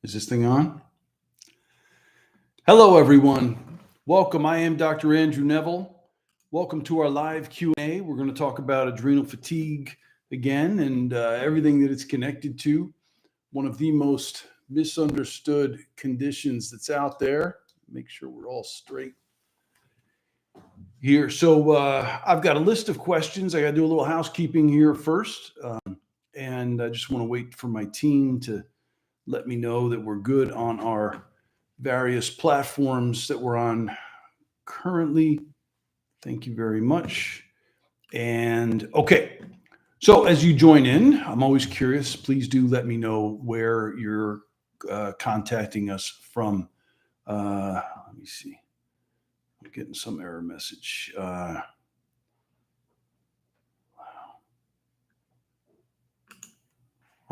Is this thing on? Hello, everyone. Welcome. I am Dr. Andrew Neville. Welcome to our live Q&A. We're going to talk about adrenal fatigue again and everything that it's connected to. One of the most misunderstood conditions that's out there. Make sure we're all straight here. So I've got a list of questions. I got to do a little housekeeping here first. And I just want to wait for my team to let me know that we're good on our various platforms that we're on currently. Thank you very much. And okay, so as you join in, I'm always curious. Please do let me know where you're contacting us from. Let me see. I'm getting some error message.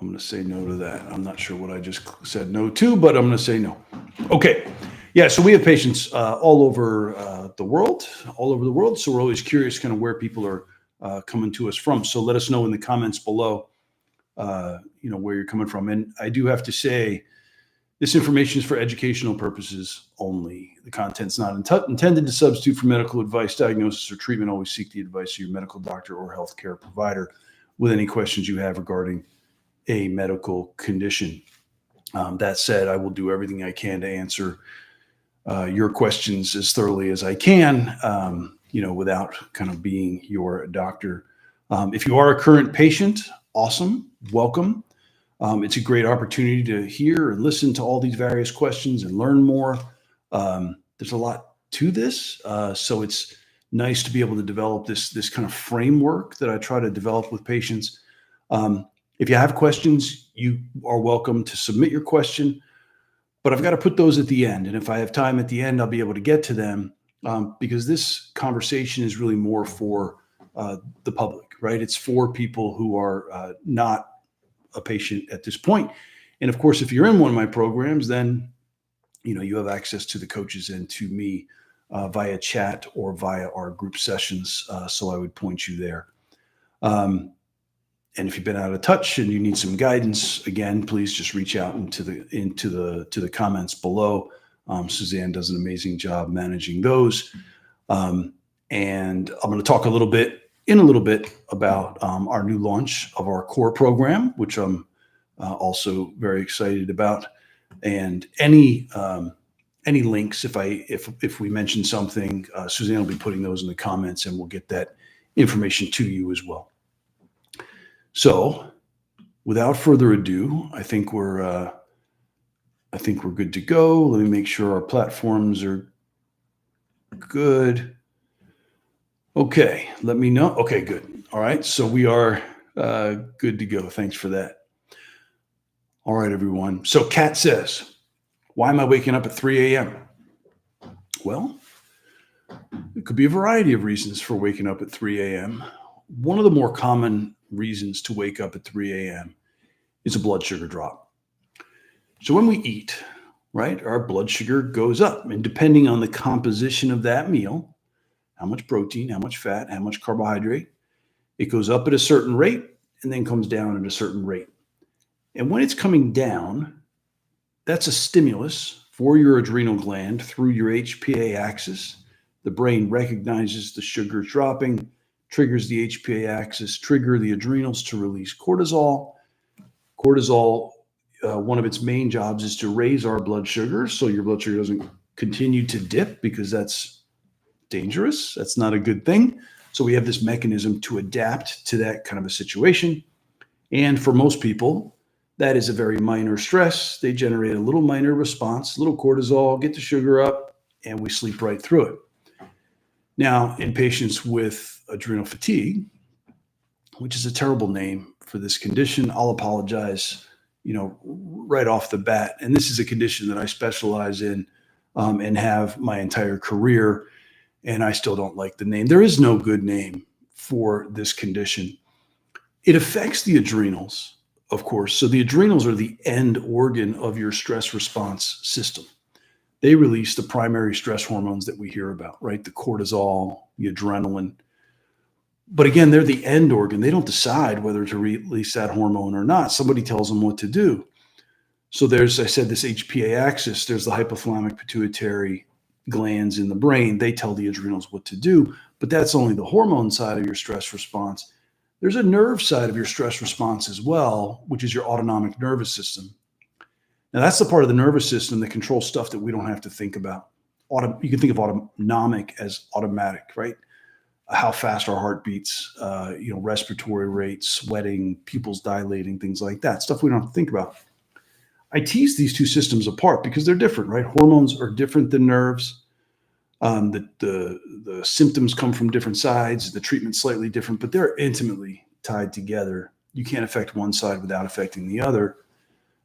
I'm going to say no to that. I'm not sure what I just said no to, but I'm going to say no. Okay. Yeah. So we have patients all over the world. So we're always curious kind of where people are coming to us from. So let us know in the comments below, where you're coming from. And I do have to say, this information is for educational purposes only. The content's not intended to substitute for medical advice, diagnosis, or treatment. Always seek the advice of your medical doctor or healthcare provider with any questions you have regarding a medical condition. That said, I will do everything I can to answer your questions as thoroughly as I can, without kind of being your doctor. If you are a current patient, awesome, welcome. It's a great opportunity to hear and listen to all these various questions and learn more. There's a lot to this, so it's nice to be able to develop this kind of framework that I try to develop with patients. If you have questions, you are welcome to submit your question, but I've got to put those at the end. And if I have time at the end, I'll be able to get to them because this conversation is really more for the public, right? It's for people who are not a patient at this point. And of course, if you're in one of my programs, then you have access to the coaches and to me via chat or via our group sessions. So I would point you there. And if you've been out of touch and you need some guidance, again, please just reach out into the comments below. Suzanne does an amazing job managing those. And I'm going to talk a little bit about our new launch of our core program, which I'm also very excited about. And any links, if we mention something, Suzanne will be putting those in the comments, and we'll get that information to you as well. So, without further ado, I think we're good to go. Let me make sure our platforms are good. Okay, let me know. Okay, good. All right, so we are good to go. Thanks for that. All right, everyone. So Kat says, why am I waking up at 3 a.m.? Well, it could be a variety of reasons for waking up at 3 a.m. One of the more common reasons to wake up at 3 a.m. is a blood sugar drop. So when we eat, right, our blood sugar goes up. And depending on the composition of that meal, how much protein, how much fat, how much carbohydrate, it goes up at a certain rate and then comes down at a certain rate. And when it's coming down, that's a stimulus for your adrenal gland through your HPA axis. The brain recognizes the sugar dropping, triggers the HPA axis, trigger the adrenals to release cortisol. Cortisol, one of its main jobs is to raise our blood sugar so your blood sugar doesn't continue to dip, because that's dangerous. That's not a good thing. So we have this mechanism to adapt to that kind of a situation. And for most people, that is a very minor stress. They generate a little minor response, a little cortisol, get the sugar up, and we sleep right through it. Now, in patients with adrenal fatigue, which is a terrible name for this condition, I'll apologize, right off the bat. And this is a condition that I specialize in and have my entire career, and I still don't like the name. There is no good name for this condition. It affects the adrenals, of course. So the adrenals are the end organ of your stress response system. They release the primary stress hormones that we hear about, right? The cortisol, the adrenaline. But again, they're the end organ. They don't decide whether to release that hormone or not. Somebody tells them what to do. So there's, I said, this HPA axis. There's the hypothalamic pituitary glands in the brain. They tell the adrenals what to do, but that's only the hormone side of your stress response. There's a nerve side of your stress response as well, which is your autonomic nervous system. Now, that's the part of the nervous system that controls stuff that we don't have to think about. You can think of autonomic as automatic, right? How fast our heart beats, respiratory rates, sweating, pupils dilating, things like that. Stuff we don't have to think about. I tease these two systems apart because they're different, right? Hormones are different than nerves. The symptoms come from different sides. The treatment's slightly different, but they're intimately tied together. You can't affect one side without affecting the other.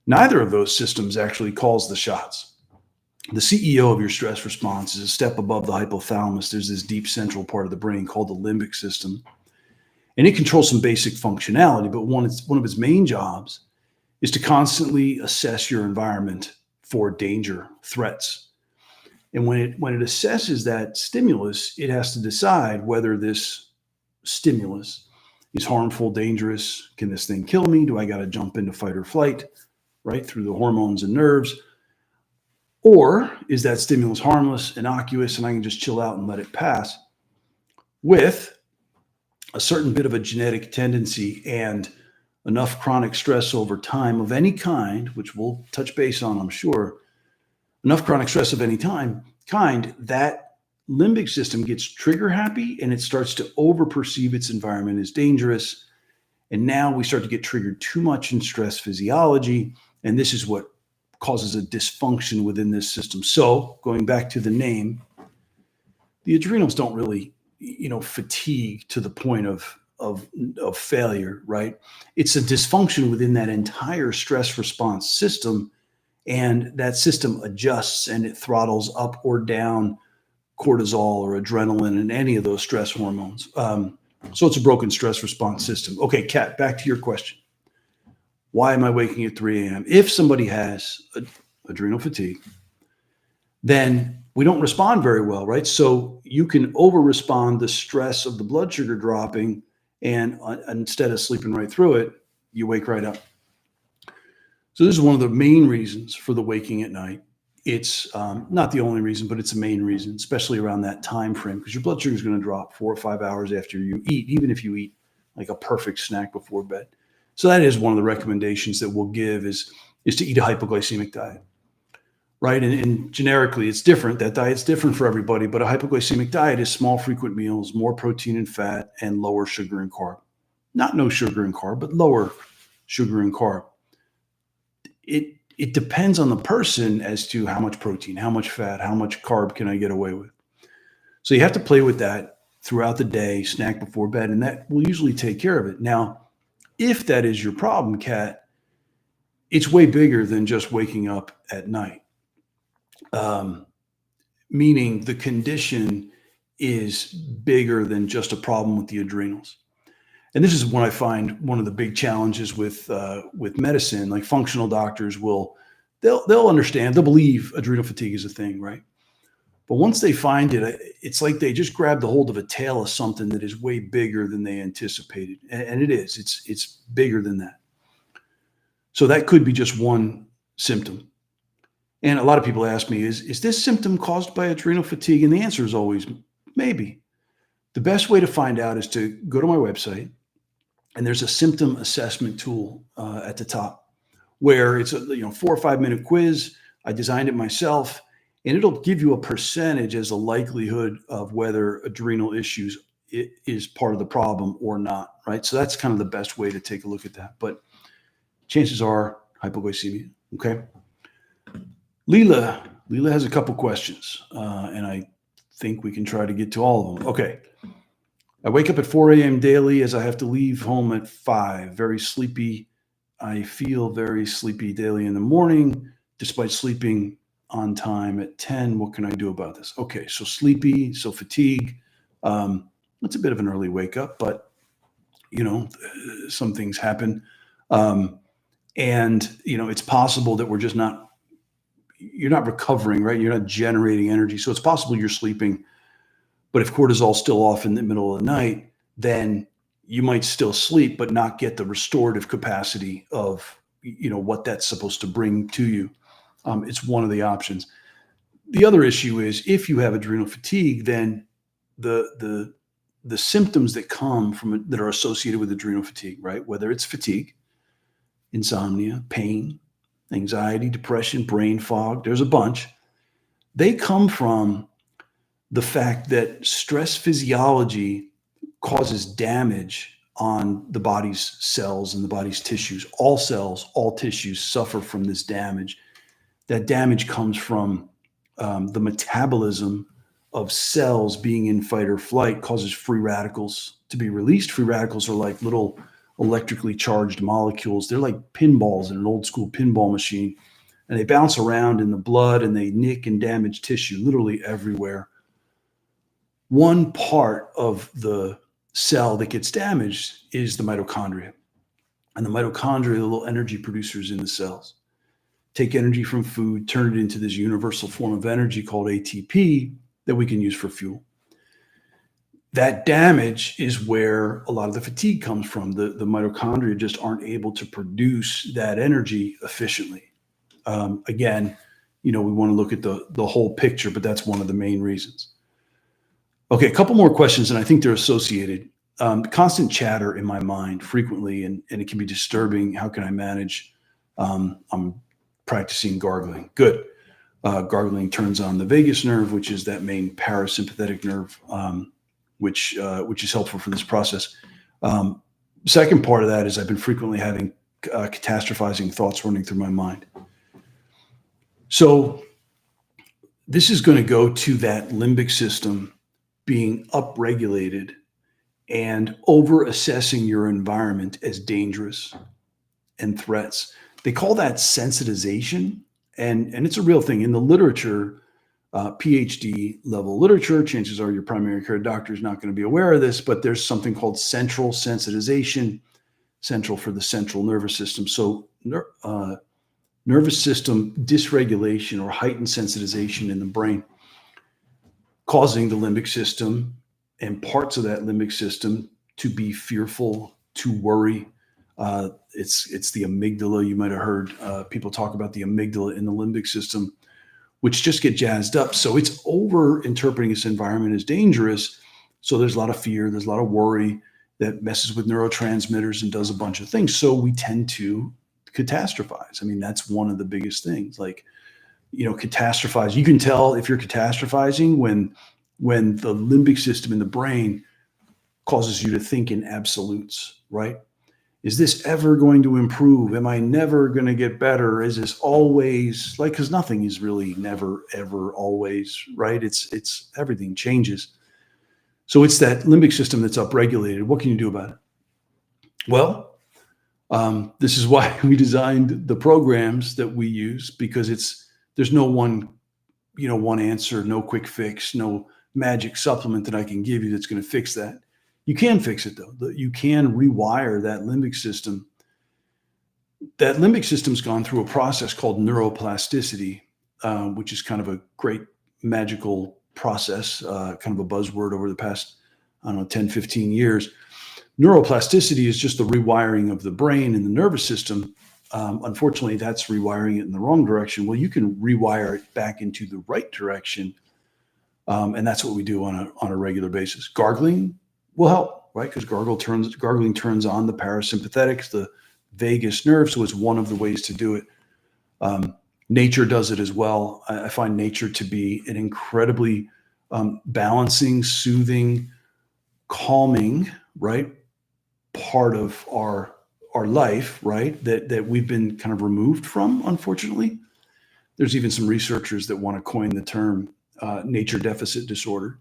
Neither of those systems actually calls the shots. The CEO of your stress response is a step above the hypothalamus. There's this deep central part of the brain called the limbic system, and it controls some basic functionality, but one of its main jobs is to constantly assess your environment for danger, threats. And when it assesses that stimulus, it has to decide whether this stimulus is harmful, dangerous. Can this thing kill me? Do I got to jump into fight or flight, right, through the hormones and nerves? Or is that stimulus harmless, innocuous, and I can just chill out and let it pass with a certain bit of a genetic tendency and enough chronic stress over time of any kind, which we'll touch base on, I'm sure, enough chronic stress of any kind, that limbic system gets trigger happy and it starts to over-perceive its environment as dangerous. And now we start to get triggered too much in stress physiology. And this is what causes a dysfunction within this system. So going back to the name, the adrenals don't really, fatigue to the point of failure, right? It's a dysfunction within that entire stress response system. And that system adjusts and it throttles up or down cortisol or adrenaline and any of those stress hormones. So it's a broken stress response system. Okay, Kat, back to your question. Why am I waking at 3 a.m.? If somebody has adrenal fatigue, then we don't respond very well, right? So you can over-respond the stress of the blood sugar dropping, and instead of sleeping right through it, you wake right up. So this is one of the main reasons for the waking at night. It's not the only reason, but it's a main reason, especially around that time frame, because your blood sugar is going to drop 4 or 5 hours after you eat, even if you eat like a perfect snack before bed. So that is one of the recommendations that we'll give is to eat a hypoglycemic diet, right? And generically, it's different. That diet's different for everybody, but a hypoglycemic diet is small, frequent meals, more protein and fat, and lower sugar and carb. Not no sugar and carb, but lower sugar and carb. It depends on the person as to how much protein, how much fat, how much carb can I get away with. So you have to play with that throughout the day, snack before bed, and that will usually take care of it. Now, if that is your problem, Kat, it's way bigger than just waking up at night. Meaning the condition is bigger than just a problem with the adrenals. And this is when I find one of the big challenges with medicine. Like functional doctors they'll understand, they'll believe adrenal fatigue is a thing, right? But once they find it, it's like they just grabbed a hold of a tail of something that is way bigger than they anticipated. And it is. It's bigger than that. So that could be just one symptom. And a lot of people ask me, is this symptom caused by adrenal fatigue? And the answer is always maybe. The best way to find out is to go to my website, and there's a symptom assessment tool at the top where it's a 4 or 5 minute quiz. I designed it myself, and it'll give you a percentage as a likelihood of whether adrenal issues is part of the problem or not, right? So that's kind of the best way to take a look at that. But chances are hypoglycemia, okay? Leela has a couple questions, and I think we can try to get to all of them. Okay. I wake up at 4 a.m. daily as I have to leave home at 5. Very sleepy. I feel very sleepy daily in the morning, despite sleeping on time at 10. What can I do about this? Okay, so sleepy, so fatigue. It's a bit of an early wake up, but some things happen. And it's possible that you're not recovering, right? You're not generating energy. So it's possible you're sleeping. But if cortisol's still off in the middle of the night, then you might still sleep, but not get the restorative capacity of, what that's supposed to bring to you. It's one of the options. The other issue is if you have adrenal fatigue, then the symptoms that come from it that are associated with adrenal fatigue, right? Whether it's fatigue, insomnia, pain, anxiety, depression, brain fog, there's a bunch. They come from the fact that stress physiology causes damage on the body's cells and the body's tissues. All cells, all tissues suffer from this damage. That damage comes from the metabolism of cells being in fight or flight causes free radicals to be released. Free radicals are like little electrically charged molecules. They're like pinballs in an old school pinball machine, and they bounce around in the blood and they nick and damage tissue literally everywhere. One part of the cell that gets damaged is the mitochondria. And the mitochondria are the little energy producers in the cells. Take energy from food, turn it into this universal form of energy called ATP that we can use for fuel. That damage is where a lot of the fatigue comes from. The mitochondria just aren't able to produce that energy efficiently. Again, we want to look at the whole picture, but that's one of the main reasons. Okay, a couple more questions, and I think they're associated. Constant chatter in my mind frequently, and it can be disturbing. How can I manage? I'm practicing gargling. Good. Gargling turns on the vagus nerve, which is that main parasympathetic nerve, which is helpful for this process. Second part of that is I've been frequently having catastrophizing thoughts running through my mind. So this is going to go to that limbic system being upregulated and over assessing your environment as dangerous and threats. They call that sensitization, and it's a real thing. In the literature, PhD level literature, chances are your primary care doctor is not going to be aware of this, but there's something called central sensitization, central for the central nervous system. So nervous system dysregulation or heightened sensitization in the brain, causing the limbic system and parts of that limbic system to be fearful, to worry. It's the amygdala. You might have heard people talk about the amygdala in the limbic system, which just get jazzed up. So it's over interpreting this environment as dangerous. So there's a lot of fear, there's a lot of worry that messes with neurotransmitters and does a bunch of things. So we tend to catastrophize. I mean, that's one of the biggest things. Like, catastrophize. You can tell if you're catastrophizing when the limbic system in the brain causes you to think in absolutes, right? Is this ever going to improve? Am I never going to get better? Is this always because nothing is really never, ever, always, right? It's everything changes. So it's that limbic system that's upregulated. What can you do about it? Well, this is why we designed the programs that we use, because there's no one answer, no quick fix, no magic supplement that I can give you that's going to fix that. You can fix it though. You can rewire that limbic system. That limbic system's gone through a process called neuroplasticity, which is kind of a great magical process, kind of a buzzword over the past, 10, 15 years. Neuroplasticity is just the rewiring of the brain and the nervous system. Unfortunately, that's rewiring it in the wrong direction. Well, you can rewire it back into the right direction. And that's what we do on a regular basis. Gargling will help, right? Because gargling turns on the parasympathetics, the vagus nerve. So it's one of the ways to do it. Nature does it as well. I find nature to be an incredibly balancing, soothing, calming, right, part of our life, right, that we've been kind of removed from, unfortunately. There's even some researchers that want to coin the term nature deficit disorder,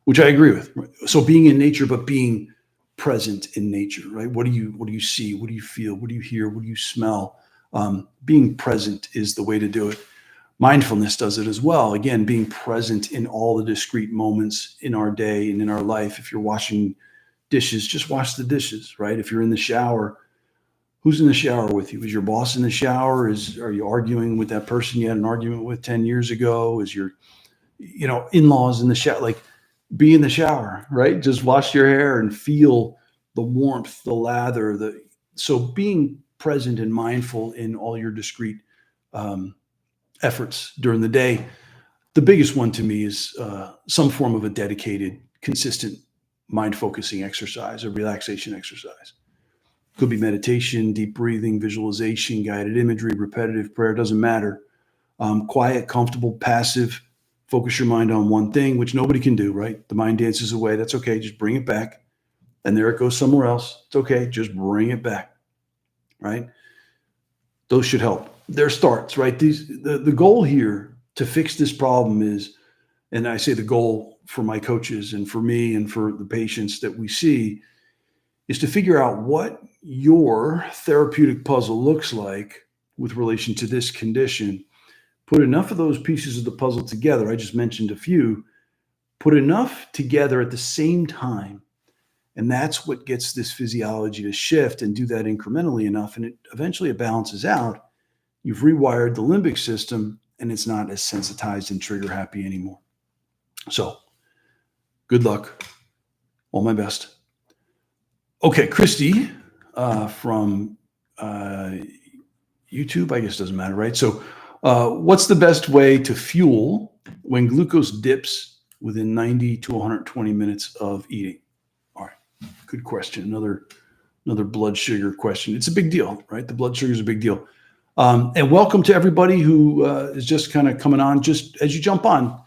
which I agree with. So being in nature, but being present in nature, right? What do you see? What do you feel? What do you hear? What do you smell? Being present is the way to do it. Mindfulness does it as well. Again, being present in all the discrete moments in our day and in our life. If you're washing dishes, just wash the dishes, right? If you're in the shower, who's in the shower with you? Is your boss in the shower? Are you arguing with that person you had an argument with 10 years ago? Is your, in-laws in the shower? Like, be in the shower, right? Just wash your hair and feel the warmth, the lather, so being present and mindful in all your discrete efforts during the day. The biggest one to me is some form of a dedicated, consistent mind-focusing exercise, a relaxation exercise. Could be meditation, deep breathing, visualization, guided imagery, repetitive prayer, doesn't matter. Quiet, comfortable, passive, focus your mind on one thing, which nobody can do, right? The mind dances away. That's okay. Just bring it back. And there it goes somewhere else. It's okay. Just bring it back, right? Those should help. They're starts, right? The goal here to fix this problem is, and I say the goal for my coaches and for me and for the patients that we see, is to figure out what your therapeutic puzzle looks like with relation to this condition. Put enough of those pieces of the puzzle together. I just mentioned a few. Put enough together at the same time. And that's what gets this physiology to shift, and do that incrementally enough. And eventually it balances out. You've rewired the limbic system, and it's not as sensitized and trigger happy anymore. So good luck. All my best. Okay, Christy from YouTube, I guess doesn't matter, right? So what's the best way to fuel when glucose dips within 90 to 120 minutes of eating? All right, good question. Another blood sugar question. It's a big deal, right? The blood sugar is a big deal. And welcome to everybody who is just kind of coming on. Just as you jump on,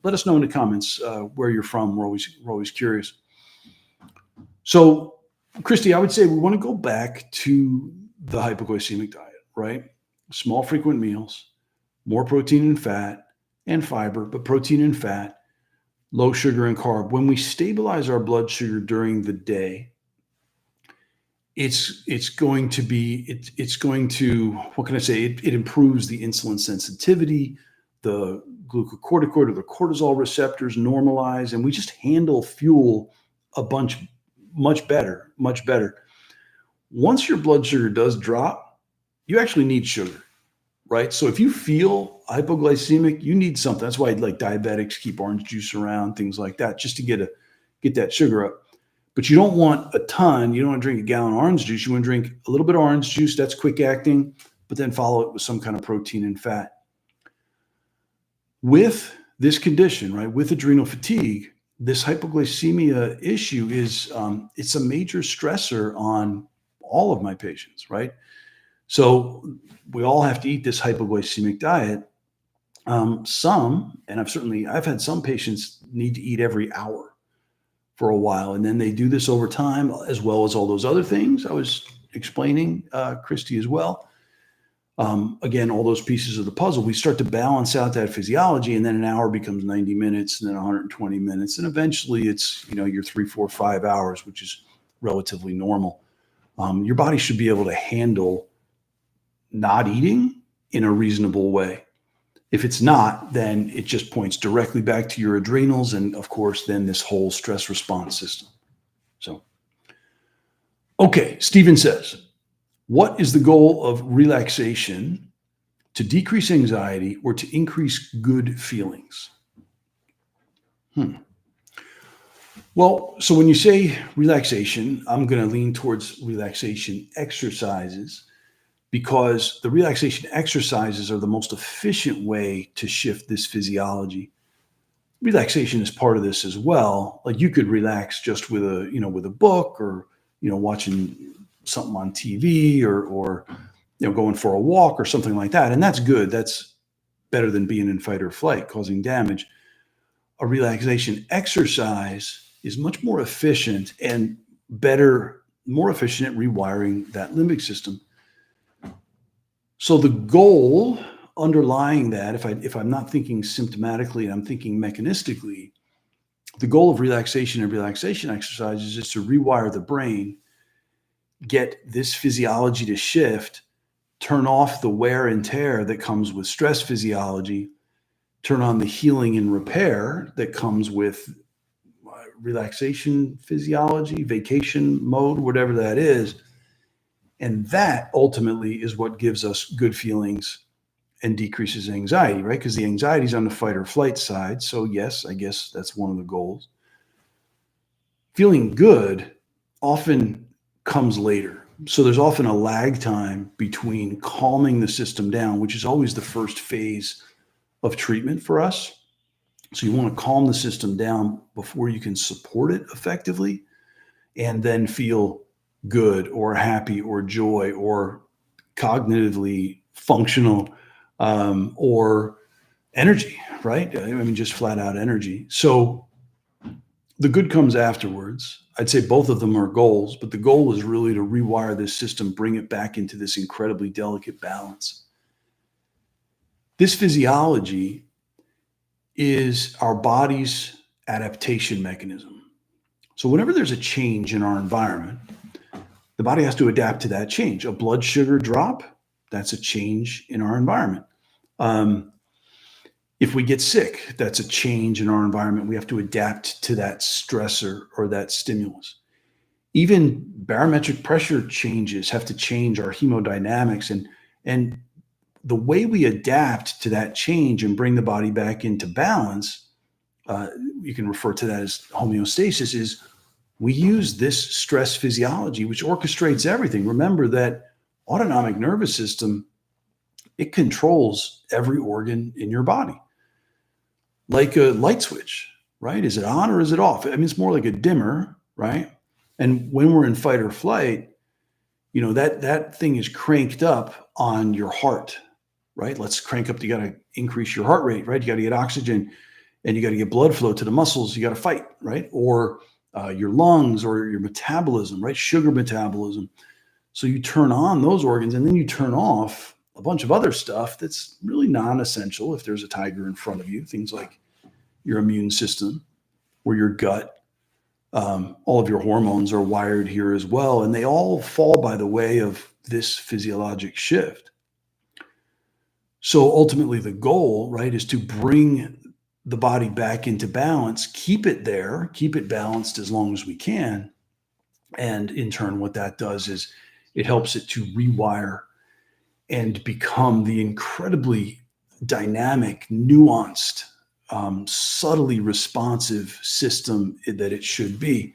let us know in the comments where you're from. We're always curious. So, Christy, I would say we want to go back to the hypoglycemic diet, right? Small, frequent meals, more protein and fat and fiber, but protein and fat, low sugar and carb. When we stabilize our blood sugar during the day, it's going to, what can I say? It improves the insulin sensitivity, the glucocorticoid or the cortisol receptors normalize, and we just handle fuel much better. Once your blood sugar does drop, you actually need sugar, right? So if you feel hypoglycemic, you need something. That's why like diabetics keep orange juice around, things like that, just to get that sugar up. But you don't want a ton. You don't want to drink a gallon of orange juice. You want to drink a little bit of orange juice. That's quick acting, but then follow it with some kind of protein and fat. With this condition, right, with adrenal fatigue, this hypoglycemia issue is it's a major stressor on all of my patients, right? So we all have to eat this hypoglycemic diet. Some, and I've had some patients need to eat every hour for a while, and then they do this over time, as well as all those other things I was explaining, Christy, as well. Again, all those pieces of the puzzle, we start to balance out that physiology, and then an hour becomes 90 minutes, and then 120 minutes, and eventually it's, your 3, 4, 5 hours, which is relatively normal. Your body should be able to handle not eating in a reasonable way. If it's not, then it just points directly back to your adrenals, and of course, then this whole stress response system. So, okay, Stephen says, what is the goal of relaxation? To decrease anxiety or to increase good feelings? Well, so when you say relaxation, I'm going to lean towards relaxation exercises, because the relaxation exercises are the most efficient way to shift this physiology. Relaxation is part of this as well. Like you could relax just with a book, or, watching something on TV, or going for a walk or something like that. And that's good. That's better than being in fight or flight, causing damage. A relaxation exercise is much more efficient and more efficient at rewiring that limbic system. So the goal underlying that, if I'm not thinking symptomatically and I'm thinking mechanistically, the goal of relaxation and relaxation exercises is to rewire the brain, get this physiology to shift, turn off the wear and tear that comes with stress physiology, turn on the healing and repair that comes with relaxation physiology, vacation mode, whatever that is. And that ultimately is what gives us good feelings and decreases anxiety, right? Because the anxiety is on the fight or flight side. So yes, I guess that's one of the goals. Feeling good often comes later. So there's often a lag time between calming the system down, which is always the first phase of treatment for us. So you want to calm the system down before you can support it effectively and then feel good or happy or joy or cognitively functional, or energy, right? I mean, just flat out energy. So the good comes afterwards. I'd say both of them are goals, but the goal is really to rewire this system, bring it back into this incredibly delicate balance. This physiology is our body's adaptation mechanism. So whenever there's a change in our environment, the body has to adapt to that change. A blood sugar drop, that's a change in our environment. If we get sick, that's a change in our environment. We have to adapt to that stressor or that stimulus. Even barometric pressure changes have to change our hemodynamics, and the way we adapt to that change and bring the body back into balance, you can refer to that as homeostasis, is we use this stress physiology, which orchestrates everything. Remember that autonomic nervous system, it controls every organ in your body. Like a light switch, right? Is it on or is it off? I mean, it's more like a dimmer, right? And when we're in fight or flight, that thing is cranked up on your heart, right? Let's crank up. You got to increase your heart rate, right? You got to get oxygen and you got to get blood flow to the muscles. You got to fight, right? Or your lungs or your metabolism, right? Sugar metabolism. So you turn on those organs and then you turn off a bunch of other stuff that's really non-essential if there's a tiger in front of you, things like your immune system or your gut. All of your hormones are wired here as well, and they all fall by the way of this physiologic shift. So ultimately the goal, right, is to bring the body back into balance, keep it there, keep it balanced as long as we can. And in turn, what that does is it helps it to rewire and become the incredibly dynamic, nuanced, subtly responsive system that it should be.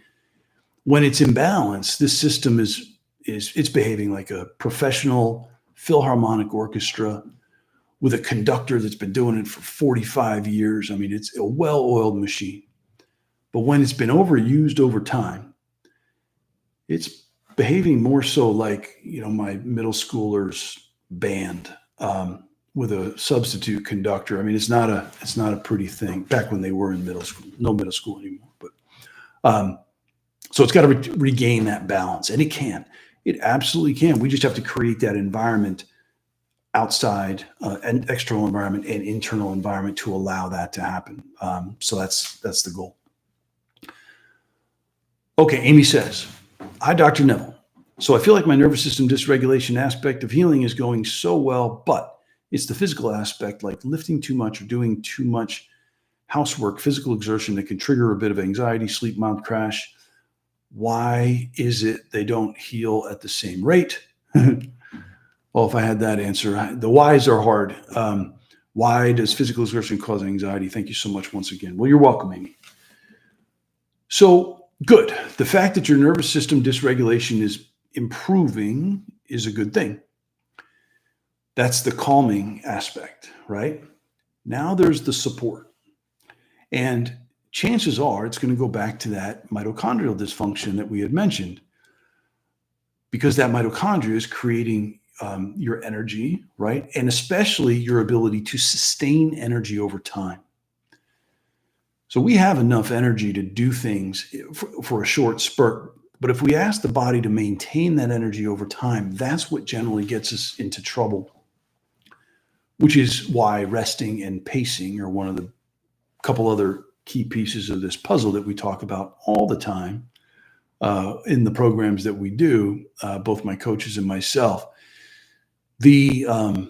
When it's in balance, this system it's behaving like a professional philharmonic orchestra with a conductor that's been doing it for 45 years. I mean, it's a well-oiled machine. But when it's been overused over time, it's behaving more so like, my middle schooler's band, with a substitute conductor. I mean, it's not a pretty thing. Back when they were in middle school, no middle school anymore. But so it's got to regain that balance, and it absolutely can. We just have to create that environment, outside and external environment and internal environment, to allow that to happen. So that's the goal. Okay, Amy says, "Hi, Dr. Neville. So I feel like my nervous system dysregulation aspect of healing is going so well, but it's the physical aspect, like lifting too much or doing too much housework, physical exertion, that can trigger a bit of anxiety, sleep, mild crash. Why is it they don't heal at the same rate?" Well, if I had that answer, the whys are hard. Why does physical exertion cause anxiety? Thank you so much once again. Well, you're welcome, Amy. So good. The fact that your nervous system dysregulation is improving is a good thing. That's the calming aspect, right? Now there's the support. And chances are it's going to go back to that mitochondrial dysfunction that we had mentioned, because that mitochondria is creating your energy, right? And especially your ability to sustain energy over time. So we have enough energy to do things for a short spurt. But if we ask the body to maintain that energy over time, that's what generally gets us into trouble, which is why resting and pacing are one of the couple other key pieces of this puzzle that we talk about all the time in the programs that we do, both my coaches and myself. So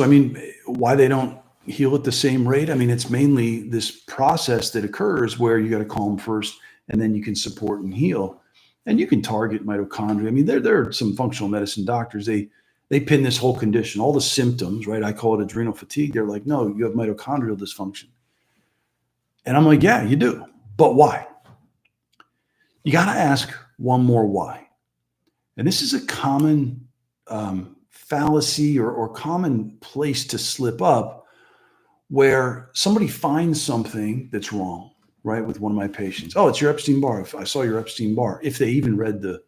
I mean, why they don't heal at the same rate? I mean, it's mainly this process that occurs where you got to calm first, and then you can support and heal. And you can target mitochondria. I mean, there are some functional medicine doctors, they pin this whole condition, all the symptoms, right? I call it adrenal fatigue. They're like, no, you have mitochondrial dysfunction. And I'm like, yeah, you do. But why? You got to ask one more why. And this is a common fallacy or common place to slip up, where somebody finds something that's wrong, right? With one of my patients. Oh, it's your Epstein-Barr. I saw your Epstein-Barr. If they even read the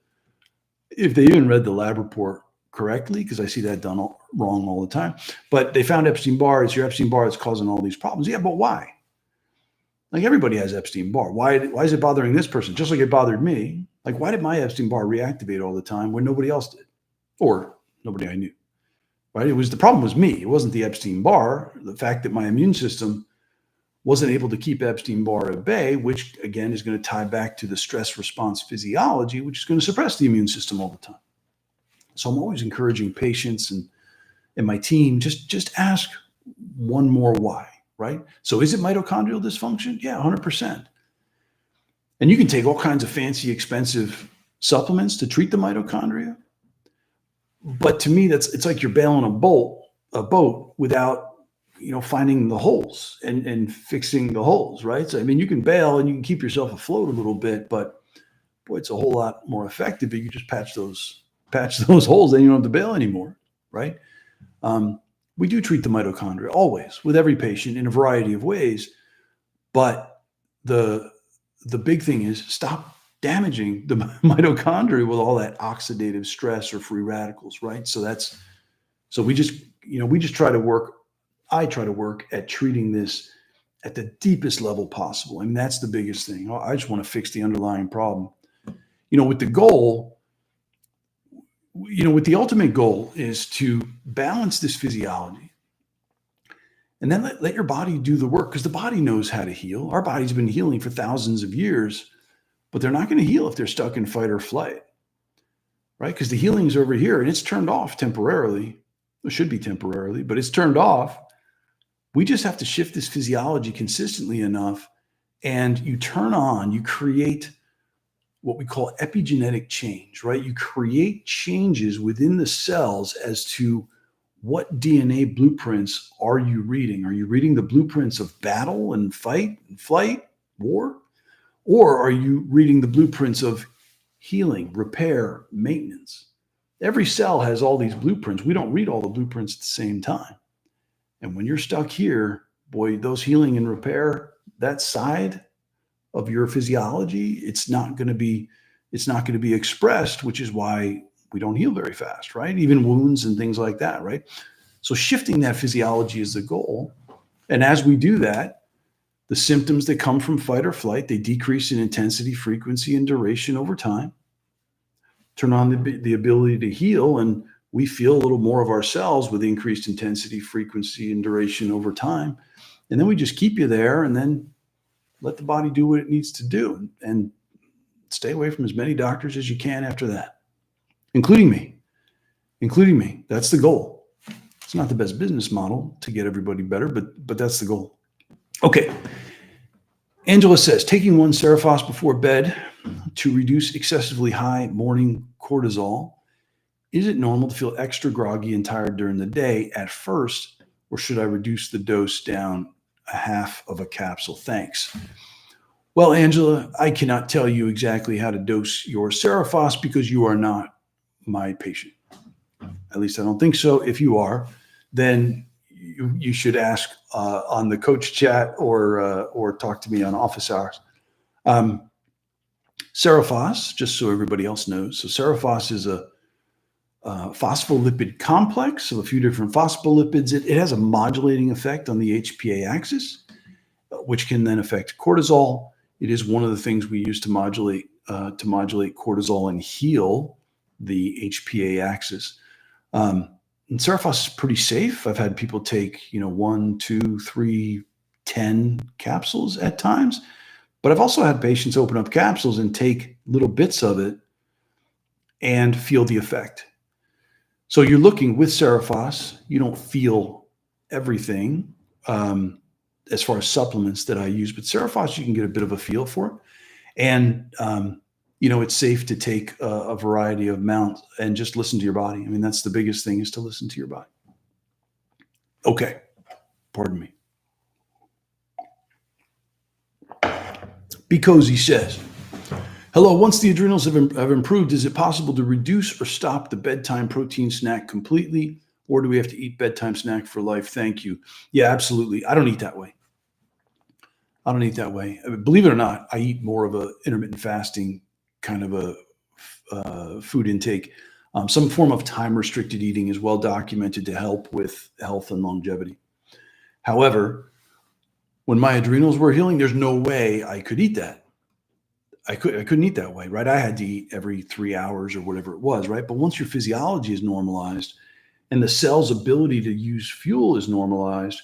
lab report correctly, because I see that done wrong all the time. But they found Epstein-Barr. It's your Epstein-Barr that's causing all these problems. Yeah, but why? Like, everybody has Epstein-Barr. Why is it bothering this person? Just like it bothered me. Like, why did my Epstein-Barr reactivate all the time when nobody else did? Or nobody I knew, right? The problem was me. It wasn't the Epstein-Barr. The fact that my immune system wasn't able to keep Epstein-Barr at bay, which again is going to tie back to the stress response physiology, which is going to suppress the immune system all the time. So I'm always encouraging patients and my team, just ask one more why, right? So is it mitochondrial dysfunction? Yeah, 100%. And you can take all kinds of fancy, expensive supplements to treat the mitochondria. But to me, it's like you're bailing a boat without, finding the holes and fixing the holes, right? So, I mean, you can bail and you can keep yourself afloat a little bit, but boy, it's a whole lot more effective if you just patch those holes, then you don't have to bail anymore, right? We do treat the mitochondria always with every patient in a variety of ways, but the big thing is stop damaging the mitochondria with all that oxidative stress or free radicals, right? So we just try to work. I try to work at treating this at the deepest level possible. I mean, that's the biggest thing. I just want to fix the underlying problem. With the goal, with the ultimate goal is to balance this physiology and then let your body do the work, because the body knows how to heal. Our body's been healing for thousands of years, but they're not going to heal if they're stuck in fight or flight, right? Because the healing's over here and it's turned off temporarily. It should be temporarily, but it's turned off. We just have to shift this physiology consistently enough, and you create what we call epigenetic change, right? You create changes within the cells as to what DNA blueprints are you reading? Are you reading the blueprints of battle and fight and flight, war? Or are you reading the blueprints of healing, repair, maintenance? Every cell has all these blueprints. We don't read all the blueprints at the same time. And when you're stuck here, boy, those healing and repair, that side of your physiology, it's not going to be expressed, which is why we don't heal very fast, right? Even wounds and things like that, right? So shifting that physiology is the goal. And as we do that, the symptoms that come from fight or flight, they decrease in intensity, frequency, and duration over time. Turn on the ability to heal, and we feel a little more of ourselves with increased intensity, frequency, and duration over time. And then we just keep you there and then let the body do what it needs to do, and stay away from as many doctors as you can after that, including me. That's the goal. It's not the best business model to get everybody better, but that's the goal. Okay. Angela says, taking one Cerephos before bed to reduce excessively high morning cortisol. Is it normal to feel extra groggy and tired during the day at first, or should I reduce the dose down a half of a capsule? Thanks. Well, Angela, I cannot tell you exactly how to dose your Cerephos because you are not my patient. At least I don't think so. If you are, then you should ask on the coach chat or talk to me on office hours. Cerephos, just so everybody else knows. So Cerephos is a phospholipid complex of a few different phospholipids. It has a modulating effect on the HPA axis, which can then affect cortisol. It is one of the things we use to modulate cortisol and heal the HPA axis. And Cerephos is pretty safe. I've had people take 1, 2, 3, 10 capsules at times, but I've also had patients open up capsules and take little bits of it and feel the effect. So you're looking with Cerephos, you don't feel everything as far as supplements that I use, but Cerephos, you can get a bit of a feel for it. And, it's safe to take a variety of amounts and just listen to your body. I mean, that's the biggest thing, is to listen to your body. Okay. Pardon me. Because he says, Hello, once the adrenals have improved, is it possible to reduce or stop the bedtime protein snack completely? Or do we have to eat bedtime snack for life? Thank you. Yeah, absolutely. I don't eat that way. I don't eat that way. I mean, believe it or not, I eat more of a intermittent fasting kind of a food intake. Some form of time restricted eating is well documented to help with health and longevity. However, when my adrenals were healing, there's no way I could eat that. I couldn't eat that way, right? I had to eat every 3 hours or whatever it was, right? But once your physiology is normalized and the cell's ability to use fuel is normalized,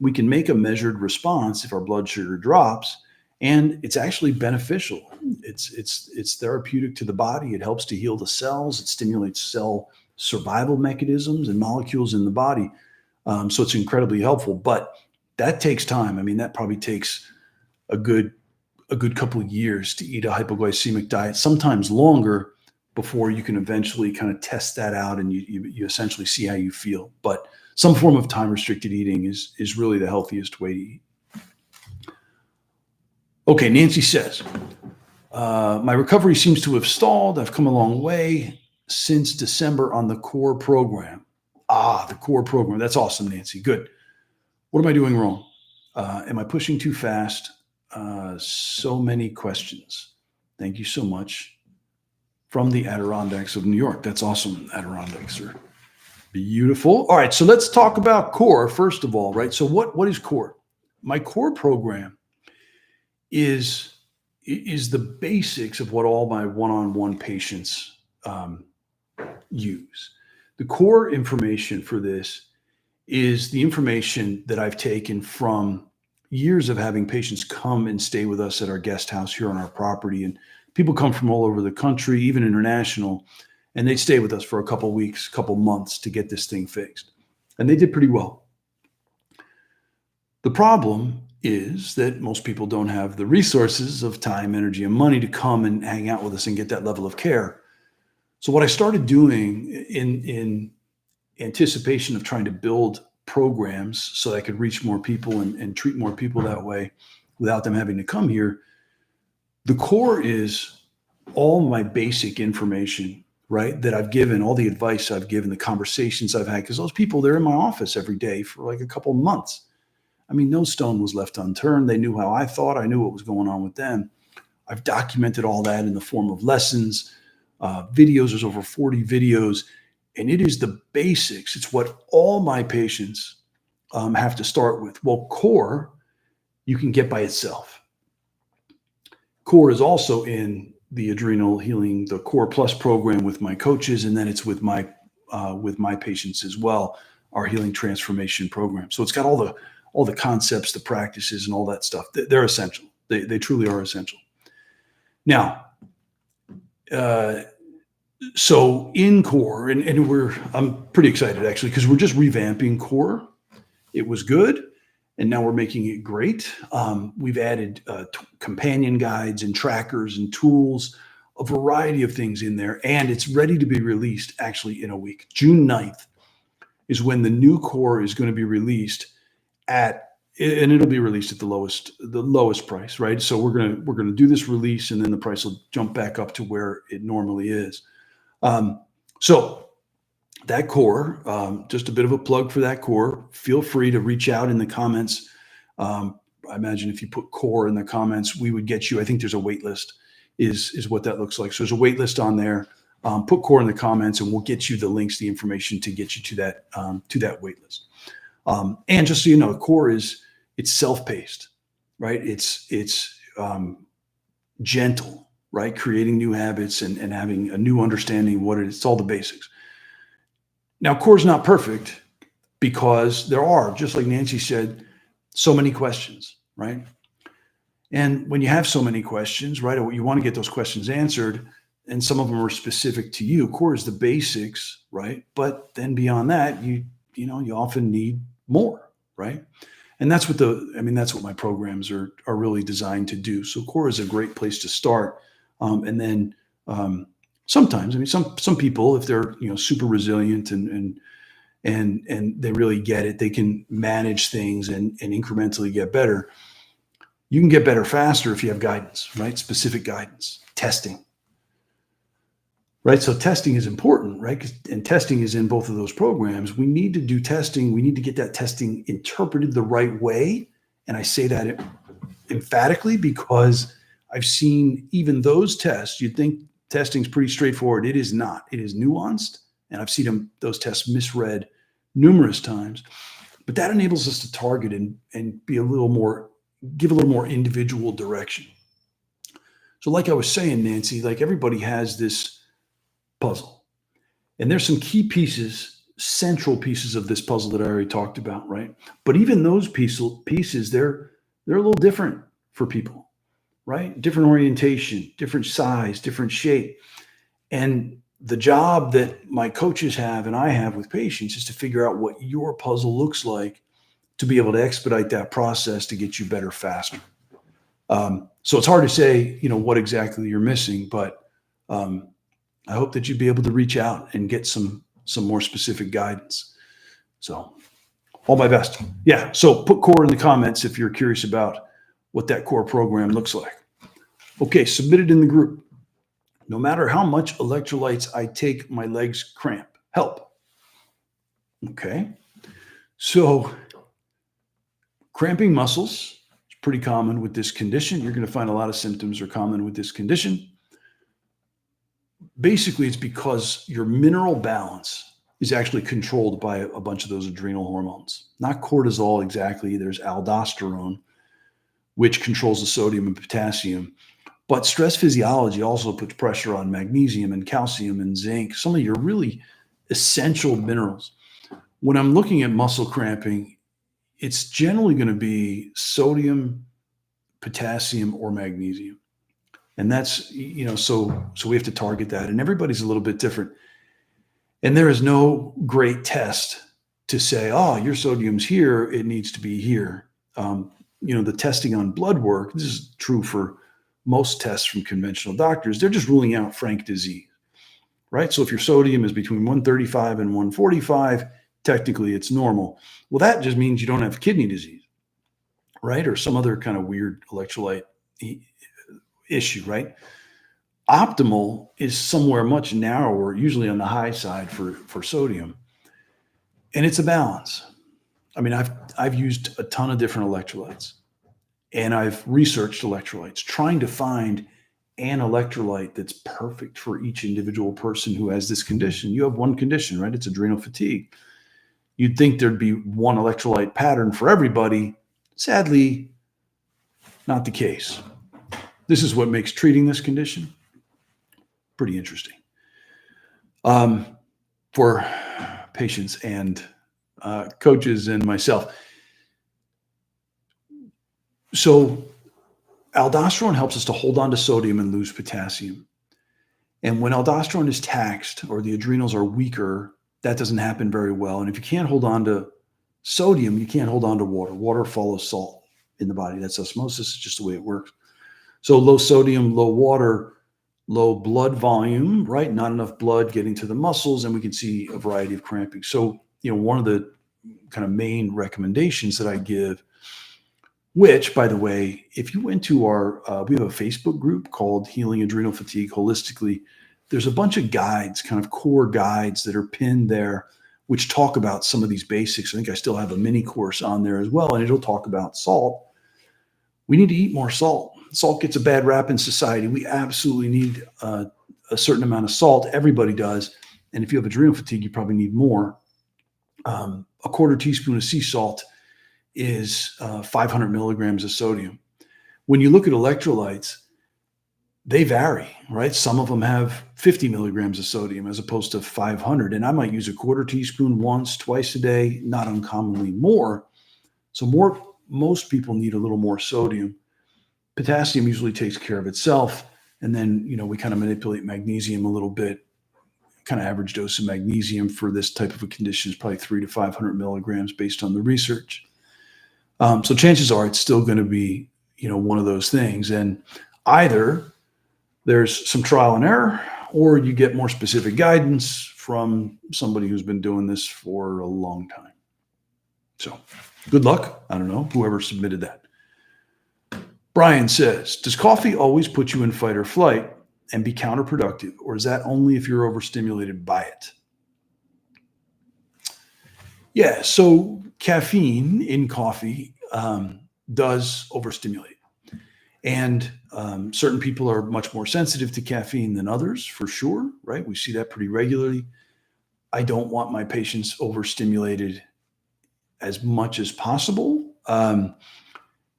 we can make a measured response if our blood sugar drops, and it's actually beneficial. It's therapeutic to the body. It helps to heal the cells. It stimulates cell survival mechanisms and molecules in the body. So it's incredibly helpful, but that takes time. I mean, that probably takes a good couple of years to eat a hypoglycemic diet, sometimes longer, before you can eventually kind of test that out and you essentially see how you feel. But some form of time restricted eating is really the healthiest way to eat. Okay, Nancy says, my recovery seems to have stalled. I've come a long way since December on the core program. The core program. That's awesome, Nancy. Good. What am I doing wrong? Am I pushing too fast? So many questions. Thank you so much. From the Adirondacks of New York. That's awesome. Adirondacks are beautiful. All right, so let's talk about core first of all, right? So what is core? My core program is the basics of what all my one-on-one patients use. The core information for this is the information that I've taken from years of having patients come and stay with us at our guest house here on our property. And people come from all over the country, even international, and they stay with us for a couple weeks, couple months to get this thing fixed. And they did pretty well. The problem is that most people don't have the resources of time, energy, and money to come and hang out with us and get that level of care. So what I started doing in anticipation of trying to build programs so that I could reach more people and treat more people that way without them having to come here, the core is all my basic information, right? That I've given, all the advice I've given, the conversations I've had, because those people, they're in my office every day for like a couple months. I mean, no stone was left unturned. They knew how I thought. I knew what was going on with them. I've documented all that in the form of lessons, videos. There's over 40 videos, and it is the basics. It's what all my patients have to start with. Well, core, you can get by itself. Core is also in the Adrenal Healing, the Core Plus program with my coaches, and then it's with my patients as well, our Healing Transformation program. So it's got all the concepts, the practices, and all that stuff. They're essential. They truly are essential. Now, so in Core, and I'm pretty excited actually because we're just revamping Core. It was good, and now we're making it great. We've added companion guides and trackers and tools, a variety of things in there, and it's ready to be released actually in a week. June 9th is when the new Core is going to be released and it'll be released at the lowest price, right? So we're gonna do this release, and then the price will jump back up to where it normally is. So that Core, just a bit of a plug for that Core. Feel free to reach out in the comments. I imagine if you put Core in the comments, we would get you. I think there's a wait list is what that looks like. So there's a wait list on there. Put Core in the comments, and we'll get you the links, the information to get you to that wait list. And just so you know, Core it's self-paced, right? It's gentle, right? Creating new habits and having a new understanding of what it is. It's all the basics. Now, Core is not perfect because there are, just like Nancy said, so many questions, right? And when you have so many questions, right, you want to get those questions answered, and some of them are specific to you. Core is the basics, right? But then beyond that, you often need more, right? And that's what my programs are really designed to do. So Core is a great place to start. And then sometimes, some people, if they're super resilient and they really get it, they can manage things and incrementally get better. You can get better faster if you have guidance, right? Specific guidance, testing, right? So testing is important, right? And testing is in both of those programs. We need to do testing. We need to get that testing interpreted the right way. And I say that emphatically because I've seen even those tests. You'd think testing is pretty straightforward. It is not. It is nuanced. And I've seen those tests misread numerous times. But that enables us to target and be give a little more individual direction. So like I was saying, Nancy, like everybody has this puzzle. And there's some key pieces, central pieces of this puzzle that I already talked about, right? But even those pieces, they're a little different for people, right? Different orientation, different size, different shape. And the job that my coaches have and I have with patients is to figure out what your puzzle looks like to be able to expedite that process to get you better faster. So it's hard to say, what exactly you're missing, but I hope that you'd be able to reach out and get some more specific guidance. So all my best. Yeah. So put core in the comments if you're curious about what that core program looks like. Okay. Submit it in the group. No matter how much electrolytes I take, my legs cramp. Help. Okay. So cramping muscles is pretty common with this condition. You're going to find a lot of symptoms are common with this condition. Basically, it's because your mineral balance is actually controlled by a bunch of those adrenal hormones. Not cortisol exactly. There's aldosterone, which controls the sodium and potassium. But stress physiology also puts pressure on magnesium and calcium and zinc, some of your really essential minerals. When I'm looking at muscle cramping, it's generally going to be sodium, potassium, or magnesium. And that's, so we have to target that. And everybody's a little bit different. And there is no great test to say, oh, your sodium's here, it needs to be here. The testing on blood work, this is true for most tests from conventional doctors, they're just ruling out frank disease, right? So if your sodium is between 135 and 145, technically it's normal. Well, that just means you don't have kidney disease, right? Or some other kind of weird electrolyte issue, right? Optimal is somewhere much narrower, usually on the high side for sodium. And it's a balance. I mean, I've used a ton of different electrolytes and I've researched electrolytes, trying to find an electrolyte that's perfect for each individual person who has this condition. You have one condition, right? It's adrenal fatigue. You'd think there'd be one electrolyte pattern for everybody. Sadly, not the case. This is what makes treating this condition pretty interesting for patients and coaches and myself. So aldosterone helps us to hold on to sodium and lose potassium. And when aldosterone is taxed or the adrenals are weaker, that doesn't happen very well. And if you can't hold on to sodium, you can't hold on to water. Water follows salt in the body. That's osmosis. It's just the way it works. So low sodium, low water, low blood volume, right? Not enough blood getting to the muscles, and we can see a variety of cramping. So, one of the kind of main recommendations that I give, which, by the way, if you went to we have a Facebook group called Healing Adrenal Fatigue Holistically. There's a bunch of guides, kind of core guides that are pinned there, which talk about some of these basics. I think I still have a mini course on there as well, and it'll talk about salt. We need to eat more salt. Salt gets a bad rap in society. We absolutely need a certain amount of salt. Everybody does. And if you have adrenal fatigue, you probably need more. A quarter teaspoon of sea salt is 500 milligrams of sodium. When you look at electrolytes, they vary, right? Some of them have 50 milligrams of sodium as opposed to 500. And I might use a quarter teaspoon once, twice a day, not uncommonly more. So most people need a little more sodium. Potassium usually takes care of itself. And then, we kind of manipulate magnesium a little bit. Kind of average dose of magnesium for this type of a condition is probably 300 to 500 milligrams based on the research. So chances are it's still going to be, one of those things. And either there's some trial and error, or you get more specific guidance from somebody who's been doing this for a long time. So good luck. I don't know, whoever submitted that. Brian says, does coffee always put you in fight or flight and be counterproductive, or is that only if you're overstimulated by it? Yeah, so caffeine in coffee does overstimulate. And certain people are much more sensitive to caffeine than others, for sure, right? We see that pretty regularly. I don't want my patients overstimulated as much as possible.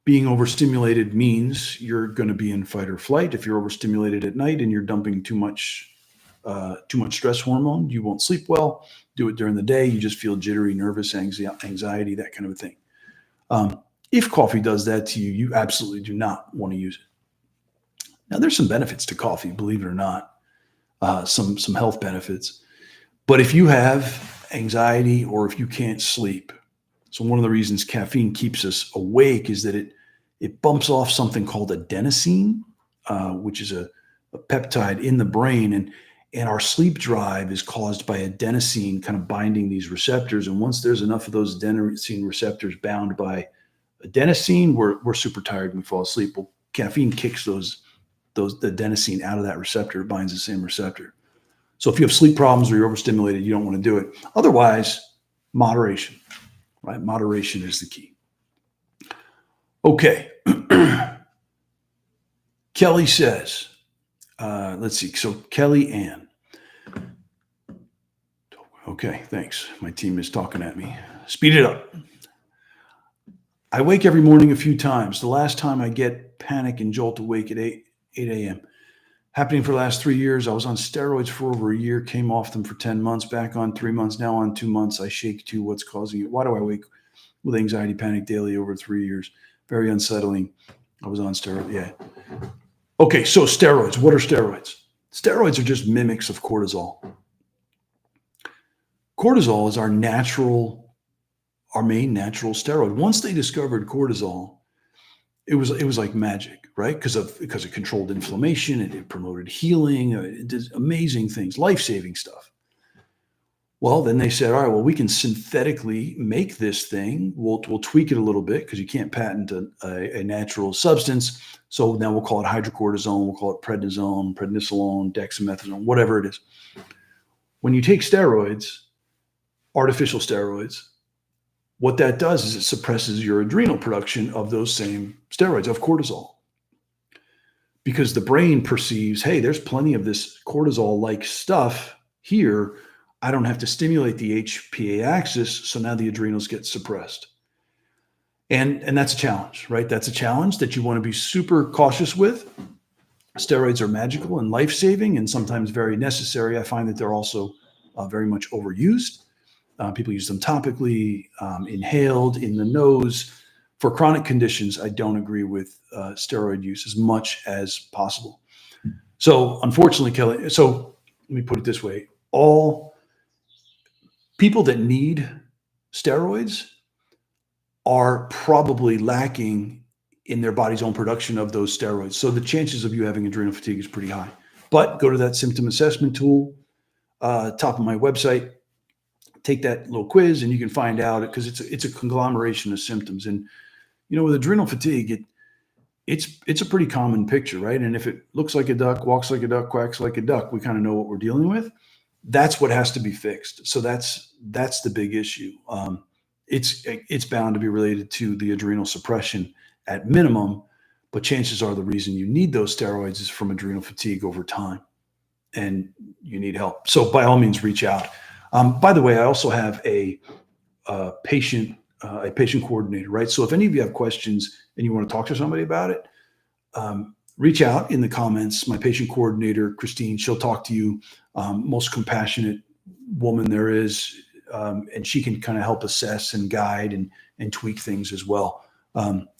Being overstimulated means you're going to be in fight or flight. If you're overstimulated at night and you're dumping too much stress hormone, you won't sleep well. Do it during the day, you just feel jittery, nervous, anxiety, that kind of a thing. If coffee does that to you, you absolutely do not want to use it. Now, there's some benefits to coffee, believe it or not, some health benefits. But if you have anxiety or if you can't sleep, so one of the reasons caffeine keeps us awake is that it bumps off something called adenosine, which is a peptide in the brain. And our sleep drive is caused by adenosine kind of binding these receptors. And once there's enough of those adenosine receptors bound by adenosine, we're super tired and we fall asleep. Well, caffeine kicks the adenosine out of that receptor. It binds the same receptor. So if you have sleep problems or you're overstimulated, you don't want to do it. Otherwise, moderation, right? Moderation is the key. Okay. Kelly says, let's see. So Kelly Ann. Okay, thanks. My team is talking at me. Speed it up. I wake every morning a few times. The last time I get panic and jolt awake at 8 a.m. Happening for the last 3 years. I was on steroids for over a year, came off them for 10 months, back on 3 months, now on 2 months. I shake too. What's causing it? Why do I wake with anxiety, panic daily over 3 years? Very unsettling. I was on steroids. Yeah. Okay, so steroids. What are steroids? Steroids are just mimics of cortisol. Cortisol is our main natural steroid. Once they discovered cortisol, it was like magic, right? Because of controlled inflammation, it promoted healing, it did amazing things, life-saving stuff. Well, then they said, all right, well, we can synthetically make this thing. We'll tweak it a little bit because you can't patent a natural substance. So now we'll call it hydrocortisone, we'll call it prednisone, prednisolone, dexamethasone, whatever it is. When you take steroids, artificial steroids, what that does is it suppresses your adrenal production of those same steroids, of cortisol. Because the brain perceives, hey, there's plenty of this cortisol-like stuff here. I don't have to stimulate the HPA axis, so now the adrenals get suppressed. And that's a challenge, right? That's a challenge that you want to be super cautious with. Steroids are magical and life-saving and sometimes very necessary. I find that they're also very much overused. People use them topically, inhaled, in the nose. For chronic conditions, I don't agree with steroid use as much as possible. So unfortunately, Kelly, so let me put it this way. All people that need steroids are probably lacking in their body's own production of those steroids. So the chances of you having adrenal fatigue is pretty high. But go to that symptom assessment tool, top of my website, take that little quiz and you can find out, because it's a conglomeration of symptoms. And, with adrenal fatigue, it's a pretty common picture, right? And if it looks like a duck, walks like a duck, quacks like a duck, we kind of know what we're dealing with. That's what has to be fixed. So that's the big issue. It's bound to be related to the adrenal suppression at minimum, but chances are the reason you need those steroids is from adrenal fatigue over time, and you need help. So by all means, reach out. By the way, I also have a patient coordinator, right? So if any of you have questions and you want to talk to somebody about it, reach out in the comments. My patient coordinator, Christine, she'll talk to you. Most compassionate woman there is, and she can kind of help assess and guide and tweak things as well.